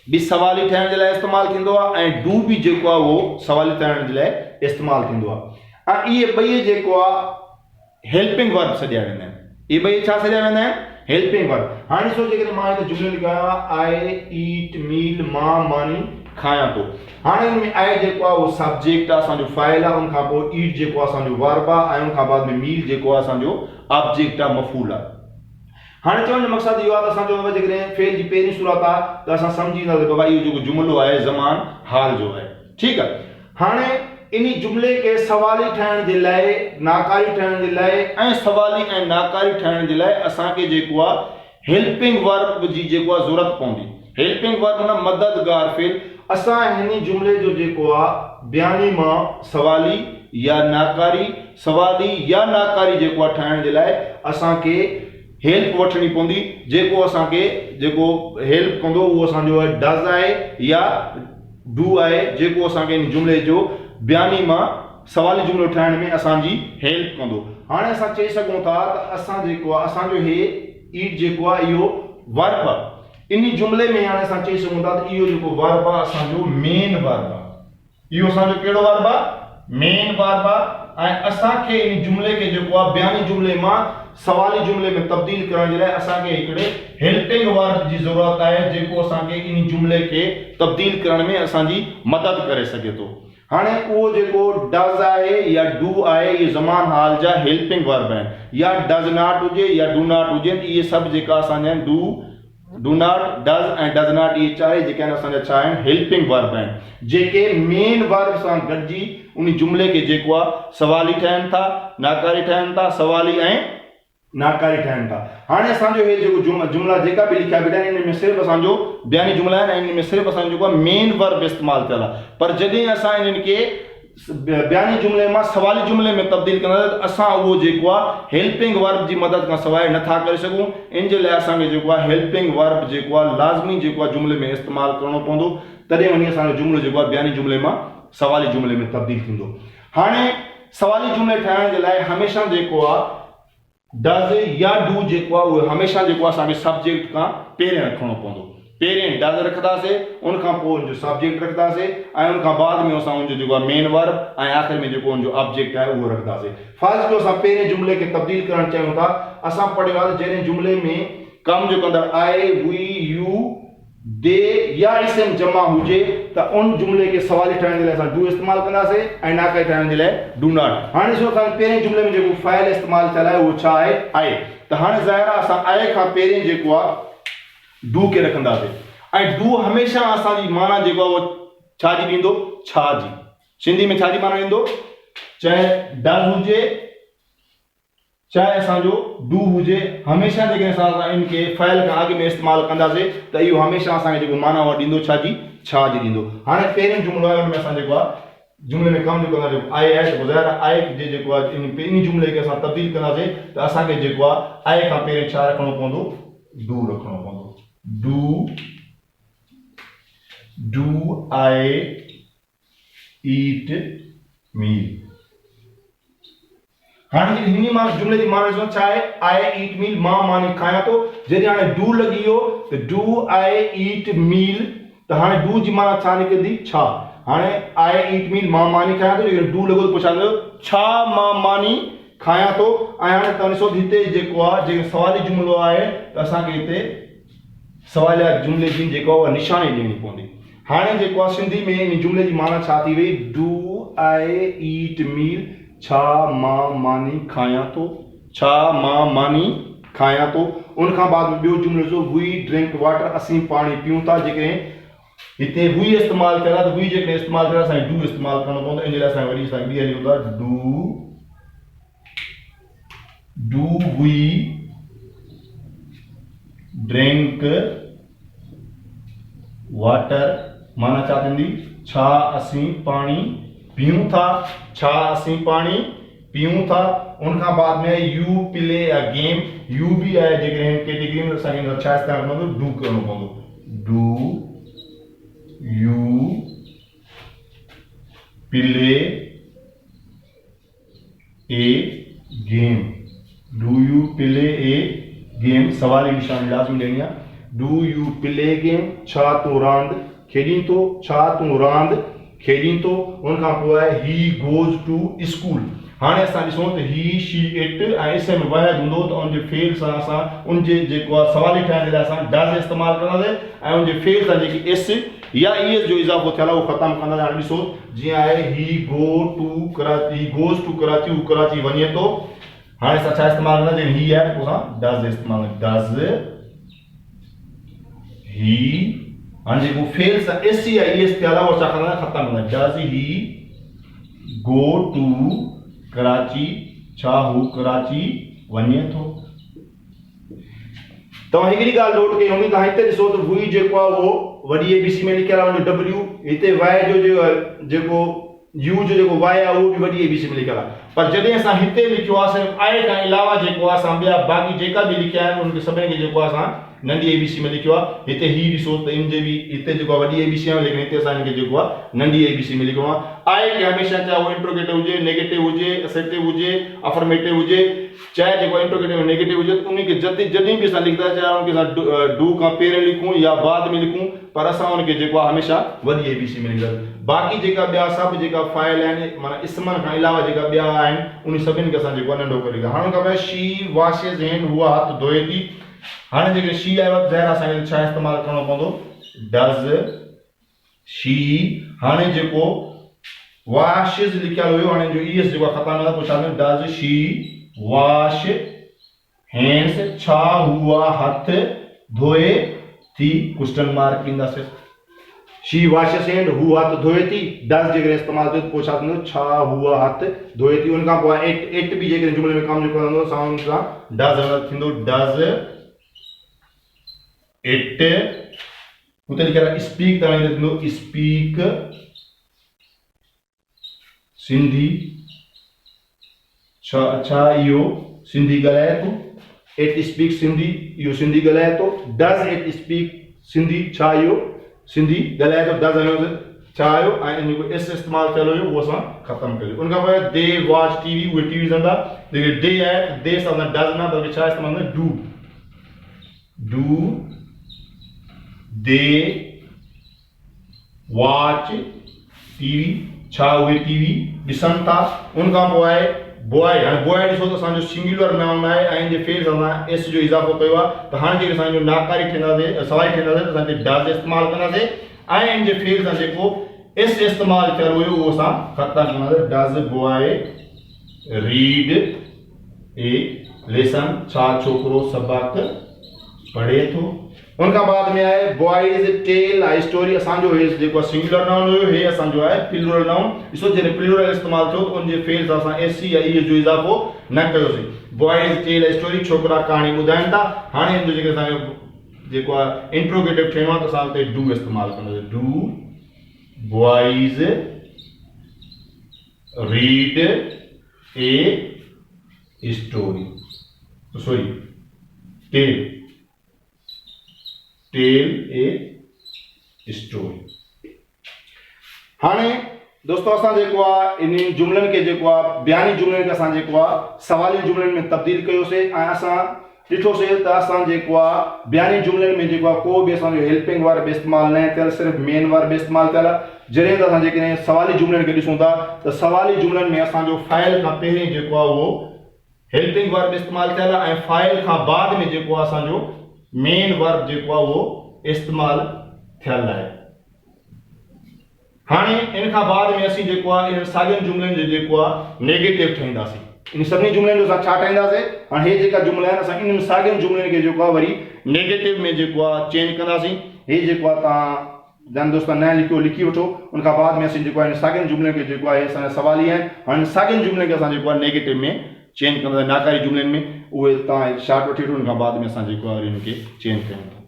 Speaker 1: बि सवाली ठाहिण जे लाइ इस्तेमालु थींदो आहे ऐं डू बि जेको आहे उहो सवाली ठाहिण जे लाइ इस्तेमालु थींदो आहे। ऐं इहे ॿई जेको आहे हेल्पिंग वर्ब सॾिया वेंदा आहिनि। इहे ॿई छा सॾिया वेंदा आहिनि? Helping verb. हाणे ॾिसो जेकॾहिं मां हिते जुमिलो लिखायो आई ईट मील मां मानी खायां थो। हाणे हुन में आई जेको आहे उहो सब्जेक्ट आहे असांजो फाइल आहे, उन खां पोइ ईट जेको आहे असांजो वर्ब आहे ऐं उन खां बाद में मील जेको आहे असांजो ऑब्जेक्ट आहे, मफ़ूल आहे। हाणे चवण जो मक़सदु इहो आहे त असां चवंदो जेकॾहिं फेल जी पहिरीं सूरत आहे त असां सम्झी वेंदासीं बाबा इहो जेको जुमिलो आहे ज़मान हाल जो आहे। ठीकु आहे। हाणे इन जुमिले खे सवाली ठाहिण जे लाइ, नाकारी ठाहिण जे लाइ ऐं सवाली ऐं नाकारी ठाहिण जे लाइ असांखे जेको आहे हेल्पिंग वर्ब जी जेको आहे ज़रूरत पवंदी। हेल्पिंग वर्ब माना मददगार फेल। असां हिन जुमिले जो जेको आहे बयानी मां सवाली या नाकारी, सवाली या नाकारी जेको आहे ठाहिण जे लाइ असांखे हेल्प वठणी पवंदी। जेको असांखे जेको हेल्प कंदो उहो असांजो डज़ आहे या डू आहे, जेको असांखे इन जुमिले जो बयानी मां सवाली जुमिलो ठाहिण में असांजी हेल्प कंदो। हाणे असां चई सघूं था त असां जेको आहे असांजो हे ईट जेको आहे इहो वर्ब आहे। इन जुमिले में हाणे असां चई सघूं था त इहो जेको वर्ब आहे असांजो मेन वर्ब आहे। इहो असांजो कहिड़ो वर्ब आहे? मेन वर्ब आहे। ऐं असांखे इन जुमिले खे जेको आहे बयानी जुमिले मां सवाली जुमिले में तब्दील करण जे लाइ असांखे हिकिड़े हेल्पिंग वर्ब जी ज़रूरत आहे जेको असांखे इन जुमिले खे तब्दील करण में असांजी मदद करे सघे थो। हाणे उहो जेको डज़ आहे या डू आहे इहे ज़मान हाल जा हेल्पिंग वर्ब आहिनि। या डज़ नॉट हुजे या डू नॉट हुजे, इहे सभु जेका असांजा आहिनि डू नॉट, डज़ ऐं डज़ नॉट, इहे चारे जेके आहिनि असांजा छा आहिनि? हेल्पिंग वर्ब आहिनि जेके मेन वर्ब सां गॾिजी उन जुमिले खे जेको आहे सवाली ठाहिनि था, नाकारी ठाहिनि था, सवाली ऐं नाकारी ठाहिनि था। हाणे असांजो हे जेको जुमिला जेका बि लिखिया वेठा आहिनि इन में सिर्फ़ु असांजो बयानी जुमिला आहिनि ऐं इन में सिर्फ़ु असांजो जेको आहे मेन वर्ब इस्तेमालु थियल आहे। पर जॾहिं असां इन्हनि खे बयानी जुमिले मां सवाली जुमिले में तब्दील कंदासीं त असां उहो जेको आहे हेल्पिंग वर्ब जी मदद खां सवाइ नथा करे सघूं। इन जे लाइ असांखे जेको आहे हेल्पिंग वर्ब जेको आहे लाज़मी जेको आहे जुमिले में इस्तेमालु करणो पवंदो, तॾहिं वञी असांजो जुमिलो जेको आहे बयानी जुमिले मां सवाली जुमिले में तब्दील थींदो। हाणे सवाली जुमिले ठाहिण जे लाइ हमेशह जेको आहे डज़ या डू जेको आहे उहो हमेशह जेको आहे असांखे सब्जेक्ट खां पहिरियों रखणो पवंदो। पहिरियों डज़ रखंदासीं, उन खां पोइ उनजो सब्जेक्ट रखंदासीं ऐं उन खां बाद में असां उनजो जेको आहे मेन वर्ब ऐं आख़िर में जेको उनजो ऑब्जेक्ट आहे उहो रखंदासीं। फर्ज़ जो असां पहिरें जुमिले खे तब्दील करणु चाहियूं था। असां पढ़ियो आहे त जॾहिं जुमिले में कम जो कंदड़ आई वी यू दे या इस्म जमा हुजे त उन जुमिले खे सवाली ठाहिण जे लाइ असां डू इस्तेमालु कंदासीं ऐं नाकारी ठाहिण जे लाइ डू नॉट। हाणे ॾिसो असां पहिरें जुमिले में जेको फाइल इस्तेमालु थियल आहे उहो छा आहे? आहे। त हाणे ज़ाहिर आहे असां आहे खां पहिरें जेको आहे डू खे रखंदासीं ऐं डू हमेशह असांजी माना जेको आहे उहो छा जी ॾींदो? छा जी। सिंधी में छा जी माना ॾींदो? चाहे डज़ हुजे चाहे असांजो डू हुजे, हमेशह जेकॾहिं असां इनखे फाइल खां अॻु में इस्तेमालु कंदासीं त इहो हमेशह असांखे जेको माना उहा ॾींदो छा जी? छा जी ॾींदो। हाणे पहिरियों जुमिलो आहे हुन में असां जेको आहे जुमिले में कमु जेको आहे आहे त ॿुधायो आहे जे जेको आहे इन जुमिले खे असां तब्दील कंदासीं त असांखे जेको आहे आहे खां पहिरियों छा रखणो पवंदो? डू रखणो पवंदो। Do I eat meal. हाणे हिनी मां जुमले जी माना जो छा आहे I eat meal मां मानी खाया तो जॾहिं हाणे do लॻी वियो त do I eat meal त हाणे do जी माना छा निकरंदी छा हाणे I eat meal मां मानी खाया तो जॾहिं do लॻो त पुछांदो छा मां मानी खाया तो ऐं हाणे तव्हां ॾिसो हिते जेको आहे जेको सवाली जुमिलो आहे त असांखे हिते सवालिया जुमिले जी जेको आहे निशानी ॾियणी पवंदी हाणे जेको आहे सिंधी में इन जुमिले जी माना छा थी वई डू आई ईट मील छा मां मानी खाया तो छा मां मानी खाया तो उन खां बाद में ॿियो जुमिलो जो वी ड्रिंक वाटर असीं पाणी पीऊं था जेकॾहिं हिते वी इस्तेमालु कयल आहे त वी जेकॾहिं इस्तेमालु कयल असांखे डू इस्तेमालु करणो पवंदो इन जे लाइ असांखे वरी असांखे ॿी हली हूंदो आहे do we drink water माना छा थींदी छा असीं पाणी पीऊं था छा असीं पाणी पीऊं था उन खां बाद में you play a game you भी आहे जेकॾहिं हिन कैटेगरी में असांखे छा इस्तेमालु करणो पवंदो do करणो पवंदो do you play a game Do you play a game? सवाल की निशानी लाज़मी ॾियणी आहे Do you play game? छा तूं रांदि खेॾीं थो छा तूं रांदि खेॾीं थो उन खां पोइ आहे He goes to school हाणे असां ॾिसूं त he she it ऐं इसम वाहिद हूंदो त उनजे फेल सां असां उनजे जेको आहे सवाली ठाहिण जे लाइ असां does इस्तेमालु कंदासीं ऐं उनजे फेल सां जेकी is या es जो इज़ाफ़ो थियल आहे उहो ख़तमु कंदासीं हाणे ॾिसो जीअं आहे He goes to कराची हू कराची वञे थो हाणे असां छा इस्तेमालु कंदासीं ही आहे पोइ असां does इस्तेमालु does he हाणे जेको फेल सां is या es थियल आहे उहो छा कंदा ख़तमु कंदा does he go to Karachi छा हू कराची वञे थो तव्हां हिकिड़ी ॻाल्हि नोट कई हूंदी तव्हां हिते ॾिसो त वी जेको आहे उहो वॾी ABC में लिखियल आहे उनजो W हिते Y जो जेको U जो जेको Y आहे उहो बि वॾी ABC में लिखियल आहे पर जॾहिं असां हिते लिखियो आहे सिर्फ़ु I खां अलावा जेको आहे असां ॿिया बाक़ी जेका बि लिखिया आहिनि उनखे सभिनी खे जेको आहे असां नंढी ABC में लिखियो आहे हिते ही ॾिसो त इन जे बि हिते जेको आहे वॾी ABC आहे लेकिन हिते असां हिनखे जेको आहे नंढी ABC में लिखियो आहे I खे हमेशह चाहे उहो इंट्रोगेटिव हुजे नेगेटिव हुजे असर्टिव हुजे अफर्मेटिव हुजे चाहे जेको इंट्रोगेटिव नेगेटिव हुजे उनखे जॾहिं बि असां लिखंदा चाहे उनखे असां डू खां पहिरियों लिखूं या बाद में लिखूं पर असां उनखे जेको आहे हमेशह वॾी ABC में लिखंदासीं बाक़ी जेका ॿिया सभु जेका फाइल आहिनि माना इस्मनि खां अलावा जेका ॿिया आहिनि उन सभिनि खे असां जेको आहे नंढो करे लिखंदा हाणे खां पोइ शी वॉशेस हैंड हूअ हथ धोए थी हाणे जेके शी आयो आहे ज़ाहिर असांखे छा इस्तेमालु करणो पवंदो डज़ शी हाणे जेको वॉशेस लिखियल हुयो हाणे जो es जेको ख़तमु आहे पोइ छा डज़ शी वॉश हैंड्स छा हूअ हथ धोए थी क्वेश्चन मार्क ईंदासीं शी वॉशेस हैंड हू हथ धोए थी डज़ जेकॾहिं इस्तेमालु थियो पोइ छा थींदो छा हूअ हथ धोए थी उन खां पोइ इट बि जेकॾहिं जुमिले में कमु जेको कंदो असां उन सां डज़ थींदो डज़ इट उते लिखियल आहे स्पीक त हाणे थींदो स्पीक सिंधी छा इहो सिंधी ॻाल्हाए थो इट स्पीक सिंधी इहो सिंधी ॻाल्हाए थो डज़ इट स्पीक सिंधी छा इहो सिंधी ॻाल्हाए थो डज़ छा आयो ऐं जेको एस इस्तेमालु कयल हुयो उहो असां ख़तमु कयो उन खां पोइ दे वॉच टीवी उहे टीवी ॾिसंदा जेके डे आहे दे सां डज़ न बल्कि छा इस्तेमालु कंदा डू दे वॉच टीवी छा उहे टीवी ॾिसनि था उन खां पोइ आहे बॉय हाणे बॉय ॾिसो त असांजो सिंगुलर नाउन आहे ऐं जे फेल सां एस जो इज़ाफ़ो कयो आहे त हाणे जेके असांजो नाकारी ठहींदासीं सवाई ठहींदासीं त असां डज़ इस्तेमालु कंदासीं ऐं इन जे फेल सां जेको एस इस्तेमालु कयल हुयो उहो असां ख़तमु कंदासीं does boy read A lesson छा छोकिरो सबक़ पढ़े थो उन खां बाद में आहे बॉयज़ टेल आहे स्टोरी असांजो हे जेको सिंगुलर नाउन हुयो हे असांजो आहे प्लूरल नाउन ॾिसो जॾहिं प्लूरल इस्तेमालु थियो त उन जे फेल सां असां एस या ई जो इज़ाफ़ो न कयोसीं बॉयज़ टेल आहे स्टोरी छोकिरा कहाणी ॿुधाइनि था हाणे हिन जो जेके असांजो जेको आहे इंट्रोगेटिव ठहिणो आहे त असां हुते डू इस्तेमालु कंदासीं do boys read a story sorry tell a story हाणे दोस्तों असां जेको आहे इन जुमलनि खे जेको आहे बयानी जुमलनि खे असां जेको आहे सवाली जुमलनि में तब्दील कयोसीं ऐं असां ॾिठोसीं त असां जेको आहे बयानी जुमलनि में जेको आहे को बि असांजो हेल्पिंग वर्ब इस्तेमालु न थियल, सिर्फ़ु मेन वर्ब इस्तेमालु थियल आहे। जॾहिं त असां जेकॾहिं सवाली जुमलनि खे ॾिसूं था त सवाली जुमलनि में असांजो फाइल खां पहिरीं जेको आहे उहो हेल्पिंग वर्ब इस्तेमालु थियल आहे ऐं फाइल खां बाद में जेको आहे असांजो मेन वर्ब जेको आहे उहो इस्तेमालु थियल आहे। हाणे इन खां बाद में असीं जेको आहे इन साॻियुनि जुमलनि जो जेको आहे नेगेटिव ठाहींदासीं। इन सभिनी जुमलनि जो असां छा ठाहींदासीं, हाणे हे जेका जुमला आहिनि असां इन साॻियुनि जुमलनि खे जेको आहे वरी नेगेटिव में जेको आहे चेंज कंदासीं। हे जेको आहे तव्हां ध्यानु दोस्तों न लिखियो, लिखी वठो। उन खां बाद में असीं जेको आहे इन साॻियुनि जुमलनि खे जेको आहे असांजा सवाली आहिनि, हाणे साॻियुनि जुमलनि खे असां जेको आहे नेगेटिव में चेंज कंदासीं। नाकारी जुमलनि में उहे तव्हां शार्ट वठी वठो, उन खां बाद में असां जेको आहे इनखे चेंज कयूं था।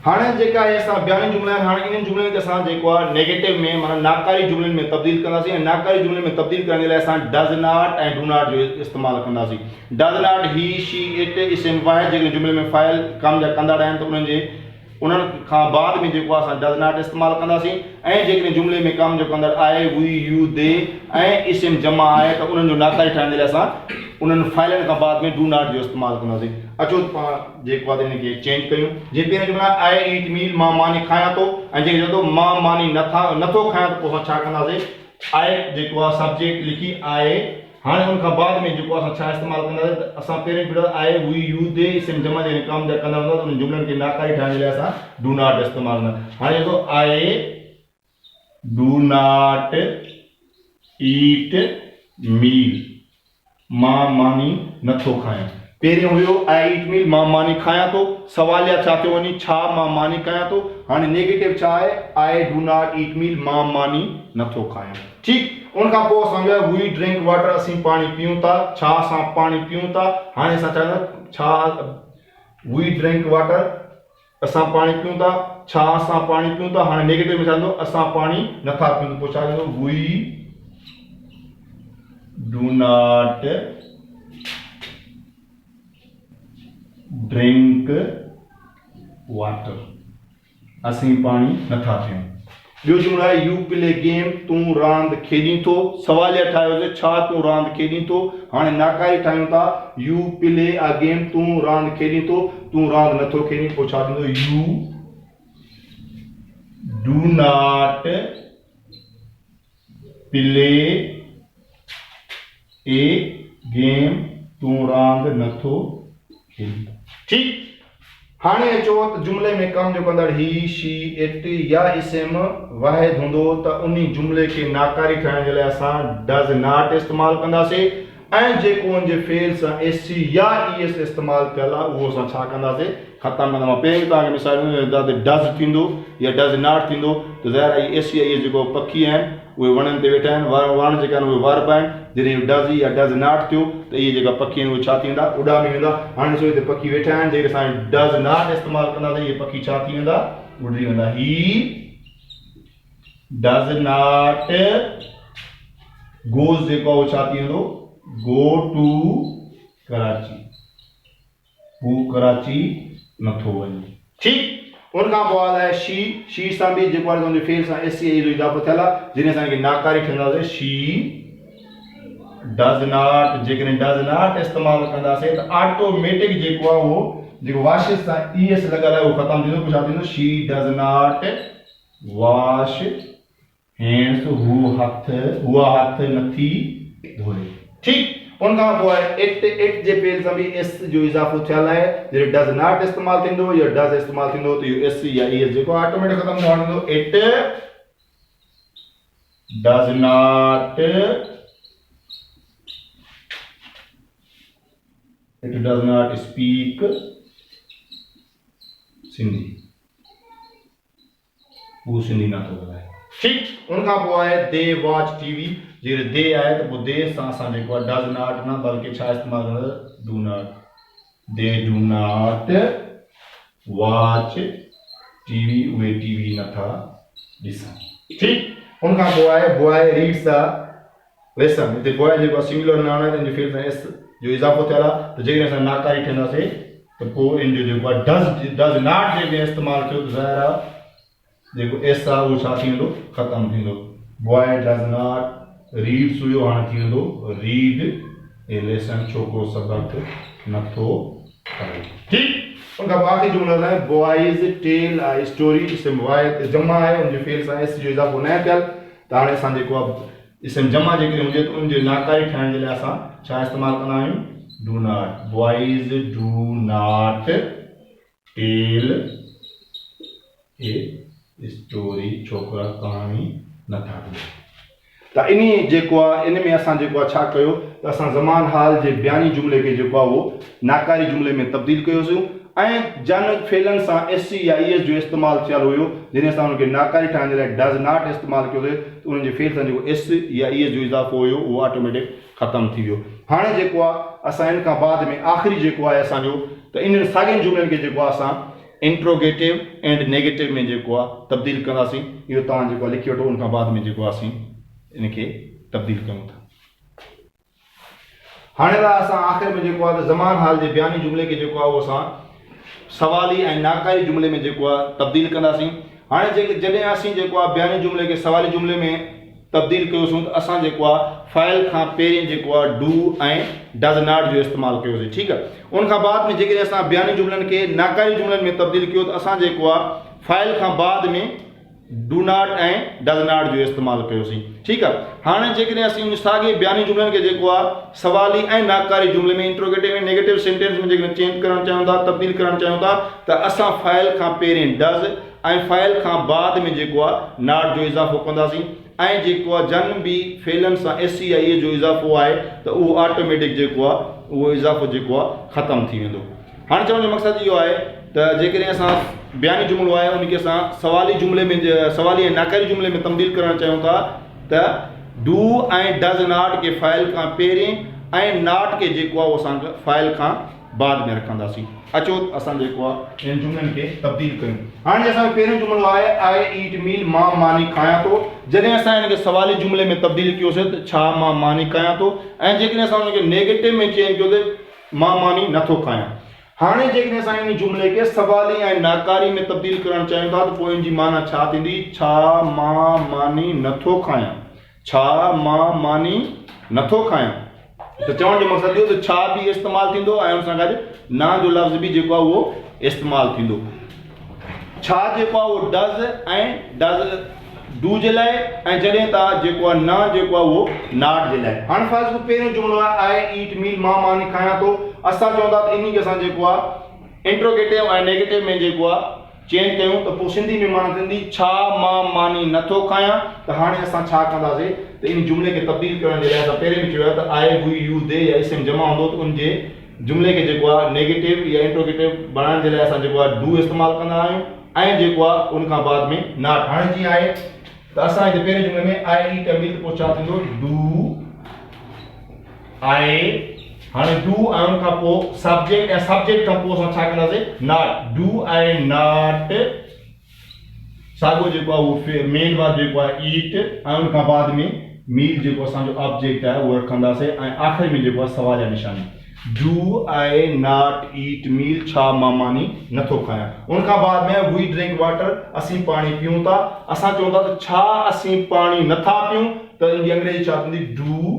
Speaker 1: हाणे जेका आहे असां बयानी जुमला आहिनि, हाणे इन्हनि जुमलनि खे असां जेको आहे नेगेटिव में माना नाकारी जुमलनि में तब्दील कंदासीं। ऐं नाकारी जुमलनि में तब्दील करण जे लाइ असां डज़ नॉट ऐं डू नॉट जो इस्तेमालु कंदासीं। Does not he she it इस्म वाहिद जेके जुमले में फाइल कम जा कंदड़ आहिनि त उन्हनि खां बाद में जेको आहे असां डज़ नॉट इस्तेमालु कंदासीं। ऐं जेकॾहिं जुमले में कम जो कंदड़ आहे वी यू दे ऐं इस्म जमा आहे त उन्हनि जो नाकारी ठाहिण जे लाइ असां उन्हनि फाइलनि खां बाद में डू नॉट जो इस्तेमालु कंदासीं। अचो पाण जेको आहे इनखे चेंज कयूं। जे पहिरियों जुमला आई ईट मील मां मानी खायां थो, ऐं जेके चवंदो मां मानी नथो खायां त पोइ असां छा कंदासीं, आहे जेको आहे सब्जेक्ट लिखी आहे। हाणे उन खां बाद में जेको असां छा इस्तेमालु कंदासीं त असां पहिरियों पीरियड आहे वी यू दे इस्म जमा जे कम जा कंदा हूंदा त उन जुमलनि खे नाकारी ठाहिण जे लाइ असां डू नॉट इस्तेमालु कंदा। हाणे जेको आहे डू नॉट ईट मील मां मानी नथो खायां। पहिरियों हुयो आई ईट मील मां मानी खायां थो, सवालिया छा थियो वञे छा मां मानी कयां थो। हाणे नेगेटिव छा आहे, आई डू नॉट ईट मील मां मानी नथो खायां। ठीकु, उन खां पोइ असांजो वी ड्रिंक वाटर असीं पाणी पीऊं था, छा असां पाणी पीऊं था। हाणे असां चवंदा छा वी ड्रिंक वाटर असां पाणी पीऊं था, छा असां पाणी पीऊं था। हाणे नेगेटिव में चवंदो असां पाणी नथा पीऊं, पोइ छा चवंदो we do not drink water, असीं पाणी नथा पीऊं। ॿियो जुमलो आहे यू प्ले गेम तूं रांदि खेॾीं थो, सवालिया ठाहियोसीं छा तूं रांदि खेॾीं थो। हाणे नाकारी ठाहियूं था यू प्ले अ गेम तूं रांदि खेॾीं थो, तूं रांदि नथो खेॾीं, पोइ छा थींदो U do not play A game तूं रांदि नथो खेॾीं। ठीकु, हाणे अचो त जुमले में कम जो कंदड़ ही शी इट या इस्म वाहिद हूंदो त उन जुमले खे नाकारी ठाहिण जे लाइ असां डज़ नॉट इस्तेमालु कंदासीं। ऐं जेको उनजे फेल सां एस सी या ई एस इस्तेमालु कयल आहे उहो असां छा कंदासीं, ख़तमु कंदा। मां पहिरीं तव्हांखे मिसाल डज़ थींदो या डज़ नॉट थींदो त ज़ाहिर आहे एस सी या ई एस जेको पखी आहिनि उहे वणनि ते वेठा आहिनि, वण जेका आहिनि उहे वर्ब आहिनि। जॾहिं डज़ या डज़ नॉट थियो त इहे जेका पखी आहिनि उहे छा थी वेंदा, उॾामी वेंदा। हाणे ॾिसो हिते पखी वेठा आहिनि, जेके असां डज़ नॉट इस्तेमालु कंदासीं इहे पखी छा थी वेंदा, उॾी वेंदा। ही डज़ नॉट गोज़ जेको आहे उहो छा थी वेंदो, गो टू कराची, हू कराची नथो वञे। ठीकु, उन खां पोइ आहे शी सां बि जेको आहे हुनजे फेल सां एस सी जो इज़ाफ़ो थियल आहे, जॾहिं असांखे नाकारी ठाहींदासीं शी डज़ नॉट। जेकॾहिं डज़ नॉट इस्तेमालु कंदासीं त ऑटोमेटिक जेको आहे उहो जेको वाशिस सां ई एस लॻल आहे उहो ख़तमु थींदो। पोइ छा थींदो she does not wash hands, हूअ हथ नथी धोए। ठीकु, उन खां पोइ आहे इट जे फेल सां बि एस जो इज़ाफ़ो थियल आहे। जॾहिं डज़ नॉट इस्तेमालु थींदो या डज़ इस्तेमालु थींदो त इहो एस या ई एस जेको ऑटोमेटिक ख़तमु थींदो। It does not speak Sindhi, हू सिंधी नथो ॻाल्हाए। ठीकु, उन खां पोइ आहे दे वॉच टीवी। जॾहिं दे आहे त पोइ दे सां असां जेको आहे डज़ नॉट न बल्कि छा इस्तेमालु कंदासीं, do not. They do not watch TV, उहे टीवी नथा ॾिसनि। ठीकु, उन खां पोइ आहे बॉय रीड्स अ लेसन। हिते बॉय जेको आहे सिंगुलर नाउन आहे, हिनजे फेल सां एस जो इज़ाफ़ो थियल आहे। त जेकॾहिं असां नाकारी ठाहींदासीं त पोइ इन जो जेको आहे डज़ नॉट जे में इस्तेमालु कयो त ज़ाहिर आहे जेको एस आहे उहो छा थी वेंदो ख़तमु थींदो बॉय डज़ नॉट रीड सुयो हाणे थी वेंदो रीड ए लेसन छोकिरो सबक़ु नथो पढ़े ठीकु उनखां पोइ आख़िरी जुमिलो आहे बॉइज़ टेल आहे स्टोरी इसम वाय जमा आहे उनजे फेल सां एस जो इज़ाफ़ो न थियल त हाणे असां जेको आहे इसम जमा जेकॾहिं हुजे त उनजे नाकारी ठाहिण जे लाइ असां छा इस्तेमालु कंदा आहियूं do not boys do not tell a story छोकिरा कहाणी नथा ॿुधनि त इन जेको आहे इन में असां जेको आहे छा कयो त असां ज़मान हाल जे बयानी जुमिले खे जेको आहे उहो नाकारी जुमिले में तब्दील कयोसीं ऐं जन फेलन सां एस सी या ई एस जो इस्तेमालु थियल हुयो जॾहिं असां हुनखे नाकारी ठाहिण जे लाइ डज़ नॉट इस्तेमालु कयोसीं त उन्हनि जे फेल सां जेको एस या ई एस जो इज़ाफ़ो हुयो उहो ऑटोमेटिक ख़तमु थी वियो हाणे जेको आहे असां इन खां बाद में आख़िरी जेको आहे असांजो त इन साॻियुनि जुमिलनि खे जेको आहे असां इंट्रोगेटिव एंड नेगेटिव में जेको आहे तब्दील कंदासीं इहो तव्हां जेको आहे लिखी वठो उन खां बाद में जेको आहे असीं इनखे तब्दील कयूं था हाणे त असां आख़िर में जेको आहे त ज़मान हाल जे बयानी जुमिले खे जेको आहे उहो असां सवाली ऐं नाकारी जुमिले में जेको आहे तब्दील कंदासीं हाणे जॾहिं असीं जेको आहे बयानी जुमिले खे सवाली जुमिले में तब्दील कयोसीं त असां जेको आहे फाइल खां पहिरीं जेको आहे डू ऐं डज़ नॉट जो इस्तेमालु कयोसीं ठीकु आहे उन खां बाद में जेकॾहिं असां बयानी जुमिलनि खे नाकारी जुमिलनि में तब्दील कयो त असां जेको आहे फाइल खां बाद में डू नॉट ऐं डज़ नॉट जो इस्तेमालु कयोसीं ठीकु आहे हाणे जेकॾहिं असीं साॻे बयानी जुमिलनि खे जेको आहे सवाली ऐं नाकारी जुमिले में इंट्रोगेटिव ऐं नेगेटिव सेंटेंस में जेकॾहिं चेंज करणु चाहियूं था तब्दील करणु चाहियूं था त असां फाइल खां पहिरीं डज़ ऐं फाइल खां बाद में जेको आहे नॉट जो इज़ाफ़ो कंदासीं ऐं जेको आहे जन बि फेलन सां एस सी आई जो इज़ाफ़ो आहे त उहो ऑटोमेटिक जेको आहे उहो इज़ाफ़ो जेको आहे ख़तमु थी वेंदो हाणे चवण जो मक़सदु इहो आहे त जेकॾहिं असां बयानी जुमिलो आहे उनखे असां सवाली जुमिले में सवाली ऐं नाकारी जुमिले में तब्दील करणु चाहियूं था त डू ऐं डज़ नॉट खे फाइल खां पहिरीं ऐं नॉट खे जेको आहे उहो असां फाइल खां बाद में रखंदासीं अचो असां जेको आहे इन जुमिलनि खे तब्दील कयूं हाणे असांजो पहिरियों जुमिलो आहे आई ईट मील मां मानी खायां थो जॾहिं असां हिनखे सवाली जुमिले में तब्दील कयोसीं त छा मां मानी खायां थो ऐं जेकॾहिं असां हुनखे नेगेटिव में चेंज कयोसीं मां मानी नथो खायां हाणे जेकॾहिं असां इन जुमिले खे सवाली ऐं नाकारी में तब्दील करणु चाहियूं था त पोइ इन जी माना छा थींदी छा मां मानी नथो खायां छा मां मानी नथो खायां त चवण जो मक़सदु इहो त छा बि इस्तेमालु थींदो ऐं हुन सां गॾु ना जो लफ़्ज़ बि जेको आहे उहो इस्तेमालु थींदो छा जेको आहे उहो डज़ ऐं डज़ डू जे लाइ ऐं जॾहिं तव्हां जेको आहे न जेको आहे उहो नॉट जे लाइ हाणे फ़र्ज़ु पहिरियों जुमिलो आहे आई ईट मील मां मानी खायां थो असां चवंदा त इन खे असां जेको आहे इंट्रोगेटिव ऐं नेगेटिव में जेको आहे चेंज कयूं त पोइ सिंधी में माना थींदी छा मां मानी नथो खायां त हाणे असां छा कंदासीं त इन जुमिले खे तब्दील करण जे लाइ असां पहिरें बि चयो आहे त आई हुई यू दे या इसम जमा हूंदो त उनजे जुमिले खे जेको आहे नेगेटिव या इंट्रोगेटिव बणाइण जे लाइ असां जेको आहे डू इस्तेमालु कंदा आहियूं ऐं जेको आहे उन खां बाद में नॉट हाणे जीअं आहे त असां हिते पहिरें जुमिले में आई ईट मील पोइ छा थींदो डू आई हाणे डू ऐं उन खां पोइ सब्जेक्ट ऐं सब्जेक्ट खां पोइ असां छा कंदासीं नॉट डू ऐं नॉट साॻियो जेको आहे उहो मेन वर्ब जेको आहे ईट ऐं उन खां बाद में मील जेको असांजो ऑब्जेक्ट आहे उहो रखंदासीं ऐं आख़िरी में जेको आहे सवाल जा निशानी डू आई नॉट ईट मील छा मां मानी नथो खायां उन खां बाद में वी ड्रिंक वाटर असीं पाणी पीऊं था असां चऊं था त छा असीं पाणी नथा पियूं त इन जी अंग्रेजी छा थींदी do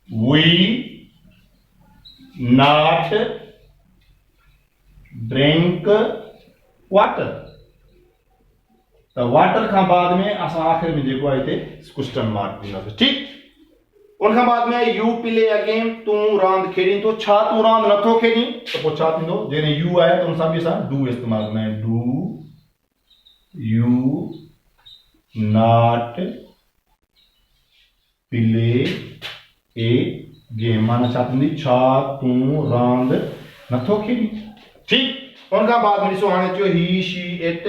Speaker 1: we not drink water त वाटर खां बाद में असां आख़िर में जेको आहे हिते क्वेश्चन मार्क ॾींदासीं ठीकु उन खां बाद में यू प्ले अ गेम तूं रांदि खेॾीं थो छा तूं रांदि नथो खेॾीं त पोइ छा थींदो जॾहिं यू आहे त उन सां बि असां डू इस्तेमालु कंदा आहियूं do U not play A game माना छा थींदी छा तूं रांदि नथो खेॾीं ठीकु उन खां बाद में ॾिसो हाणे अचो ही शी इट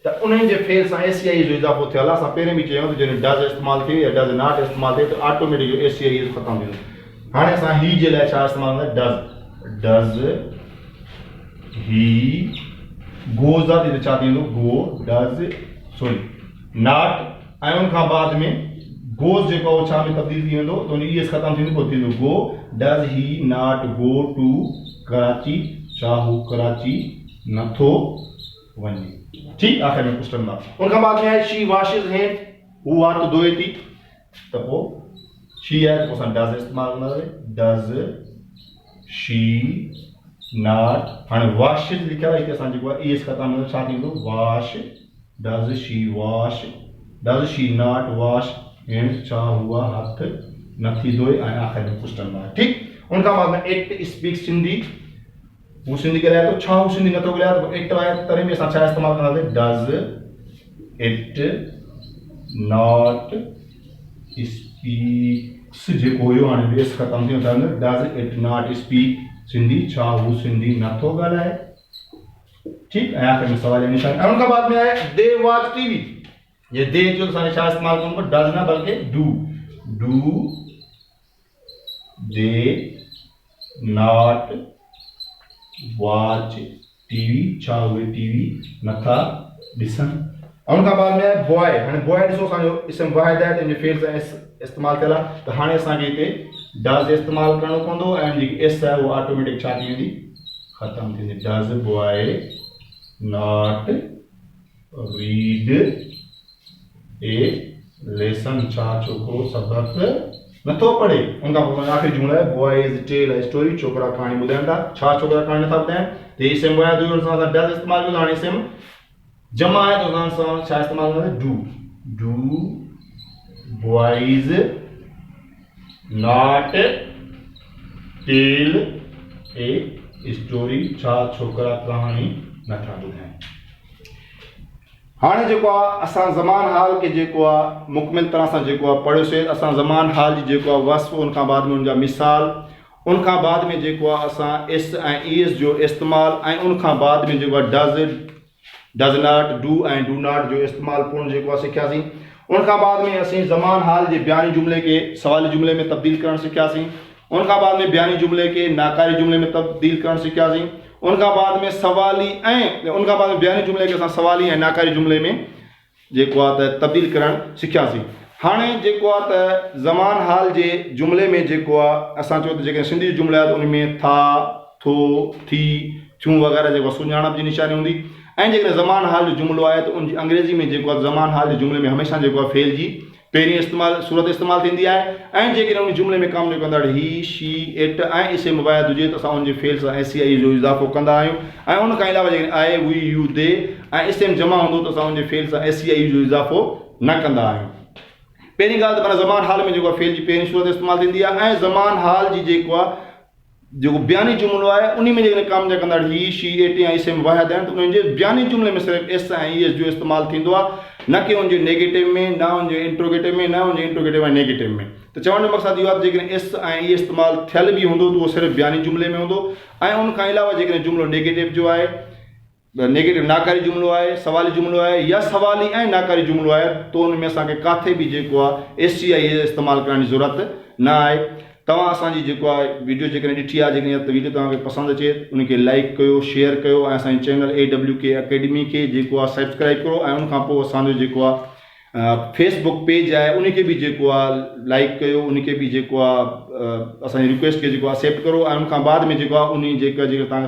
Speaker 1: त उन्हनि जे फेल सां एस सी आई जो इज़ाफ़ो थियल आहे असां पहिरें बि चयो त जॾहिं डज़ इस्तेमालु थिए या डज़ नॉट इस्तेमालु थिए त ऑटोमेटिक जो एस सी आई ख़तमु थींदो हाणे असां ही जे लाइ छा इस्तेमालु कंदा डज़ ही गोज़ आहे त छा थींदो गो डज़ सॉरी नॉट ऐं उन खां बाद में गोज़ जेको छा में तब्दील थी वेंदो त उन ई एस ख़तमु थींदो पोइ थींदो गो डज़ ही नॉट गो टू कराची छा हू कराची नथो वञे। ठीक, आख़िर में क्वेश्चन मार्क। उन खां बाद में आहे शी वॉशिज हैंड, हू वात धोए थी, त पोइ शी आहे त पोइ असां डज़ इस्तेमालु कंदासीं, डज़ शी नॉट। हाणे वॉशिज लिखियल आहे, हिते असां जेको आहे एस ख़तमु कंदो छा थींदो, wash, does she wash, does she not wash hands, छा हुआ हथ नथी धोए, ऐं आख़िर में क्वेश्चन मार्क। ठीक, उन खां बाद में एक्ट स्पीक सिंधी, हू सिंधी ॻाल्हाए थो, छा हू सिंधी नथो ॻाल्हाए, त एक्ट आहे तॾहिं बि असां छा इस्तेमालु कंदासीं, डज़ इट नॉट स्पीक्स, जेको हुयो हाणे बेस ख़तमु थी वेंदो, does it not speak Sindhi, छा हू सिंधी नथो ॻाल्हाए। ठीक, ऐं आख़िर में सवाल निशान। ऐं उन खां बाद में आहे दे वॉच टीवी, ये दे जो असांखे छा इस्तेमालु करिणो, डज़ न बल्कि do they not watch TV, छा उहे टीवी नथा ॾिसनि। उन खां बाद में आहे बॉय। हाणे बॉय ॾिसो असांजो इसम वाहिद आहे, त फेल सां इस्तेमालु थियल आहे, त हाणे असांखे हिते डज़ इस्तेमालु करिणो पवंदो, ऐं जेकी एस आहे उहा ऑटोमेटिक छा थी वेंदी, ख़तमु थी वेंदी। Does boy not read A lesson, छा छोकिरो सबक़ नथो पढ़े। उन खां पोइ आख़िरी जुमलो आहे boy is tell a story, छोकिरा कहाणी ॿुधाइनि था, छा छोकिरा कहाणी नथा ॿुधाइनि, त ही सेम वाहिद हुयो, असां डज़ इस्तेमालु कयो। हाणे सेम जमा आहे त असां छा इस्तेमालु कंदासीं, do boys not tell a story, छा छोकिरा कहाणी नथा ॿुधाइनि। हाणे जेको आहे असां ज़मान हाल खे जेको आहे मुकमिल तरह सां जेको आहे पढ़ियोसीं, असां ज़मान हाल जी जेको आहे वस्फ़, उन खां बाद में उनजा मिसाल, उन खां बाद में जेको आहे असां एस ऐं ईएस जो इस्तेमालु, ऐं उन खां बाद में जेको आहे डज़ नॉट, डू ऐं डू नॉट जो इस्तेमालु पूर्ण जेको आहे सिखियासीं। उन खां बाद में असीं ज़मान हाल जे बयानी जुमिले खे सवाली जुमिले में तब्दील करणु सिखियासीं। उन खां बाद में बयानी जुमिले खे नाकारी जुमिले में तब्दील करणु सिखियासीं। उन खां बाद में सवाली ऐं उन खां बाद में बयानी जुमिले खे असां सवाली ऐं नाकारी जुमिले में जेको आहे त तब्दील करणु सिखियासीं। हाणे जेको आहे त ज़मान हाल जे जुमिले में जेको आहे असां चयो त जेके सिंधी जुमिला आहे त उन में था, थो, थी, थियूं वग़ैरह जेको सुञाणप जी निशानी हूंदी। ऐं जेकॾहिं ज़मान हाल जो जुमिलो आहे त उन जी अंग्रेज़ी में जेको आहे ज़मान हाल जे जुमिले में हमेशह जेको आहे फेल जी पहिरीं इस्तेमालु सूरत इस्तेमालु थींदी आहे। ऐं जेकॾहिं उन जुमिले में कमु कंदड़ ही, शी, इट ऐं इस्म वाहिद हुजे त असां उनजे फेल सां एस आई जो इज़ाफ़ो कंदा आहियूं। ऐं उन खां अलावा जेकॾहिं आहे वी, यू, दे ऐं इस्म जमा हूंदो त असां उनजे फेल सां एस आई जो इज़ाफ़ो न कंदा आहियूं। पहिरीं ॻाल्हि त माना ज़मान हाल में जेको आहे फेल जी पहिरीं सूरत इस्तेमालु थींदी आहे। ऐं ज़मान हाल जी जेको आहे जेको बयानी जुमिलो आहे उन में जेकॾहिं कम जा कंदड़ ही, शी, इट ऐं इस्म वाहिद आहिनि त उन्हनि जे बयानी जुमिले में सिर्फ़ु एस ऐं ई एस जो इस्तेमालु थींदो आहे, न कि उनजे नेगेटिव में, न उनजे इंट्रोगेटिव में, न उनजे इंट्रोगेटिव ऐं नेगेटिव में। त चवण जो मक़सदु इहो आहे त जेकॾहिं एस ऐं ई इस्तेमालु थियल बि हूंदो त उहो सिर्फ़ु बयानी जुमिले में हूंदो। ऐं उन खां अलावा जेकॾहिं जुमिलो नेगेटिव जो आहे, नेगेटिव नाकारी जुमिलो आहे, सवाली जुमिलो आहे या सवाली ऐं नाकारी जुमिलो आहे त उन में असांखे किथे बि जेको आहे एस सी आई इस्तेमालु करण जी ज़रूरत न आहे। तव्हां असांजी जेको आहे वीडियो जेकॾहिं ॾिठी आहे, जेकॾहिं त वीडियो तव्हांखे पसंदि अचे उनखे लाइक कयो, शेयर कयो ऐं असांजे चैनल AWK अकेडमी खे जेको आहे सब्सक्राइब करो। ऐं उन खां पोइ असांजो जेको आहे फेसबुक पेज आहे उनखे बि जेको आहे लाइक कयो, उनखे बि जेको आहे असांजी रिक्वेस्ट खे जेको आहे एक्सेप्ट करो। ऐं उन खां बाद में जेको आहे उन जेका तव्हां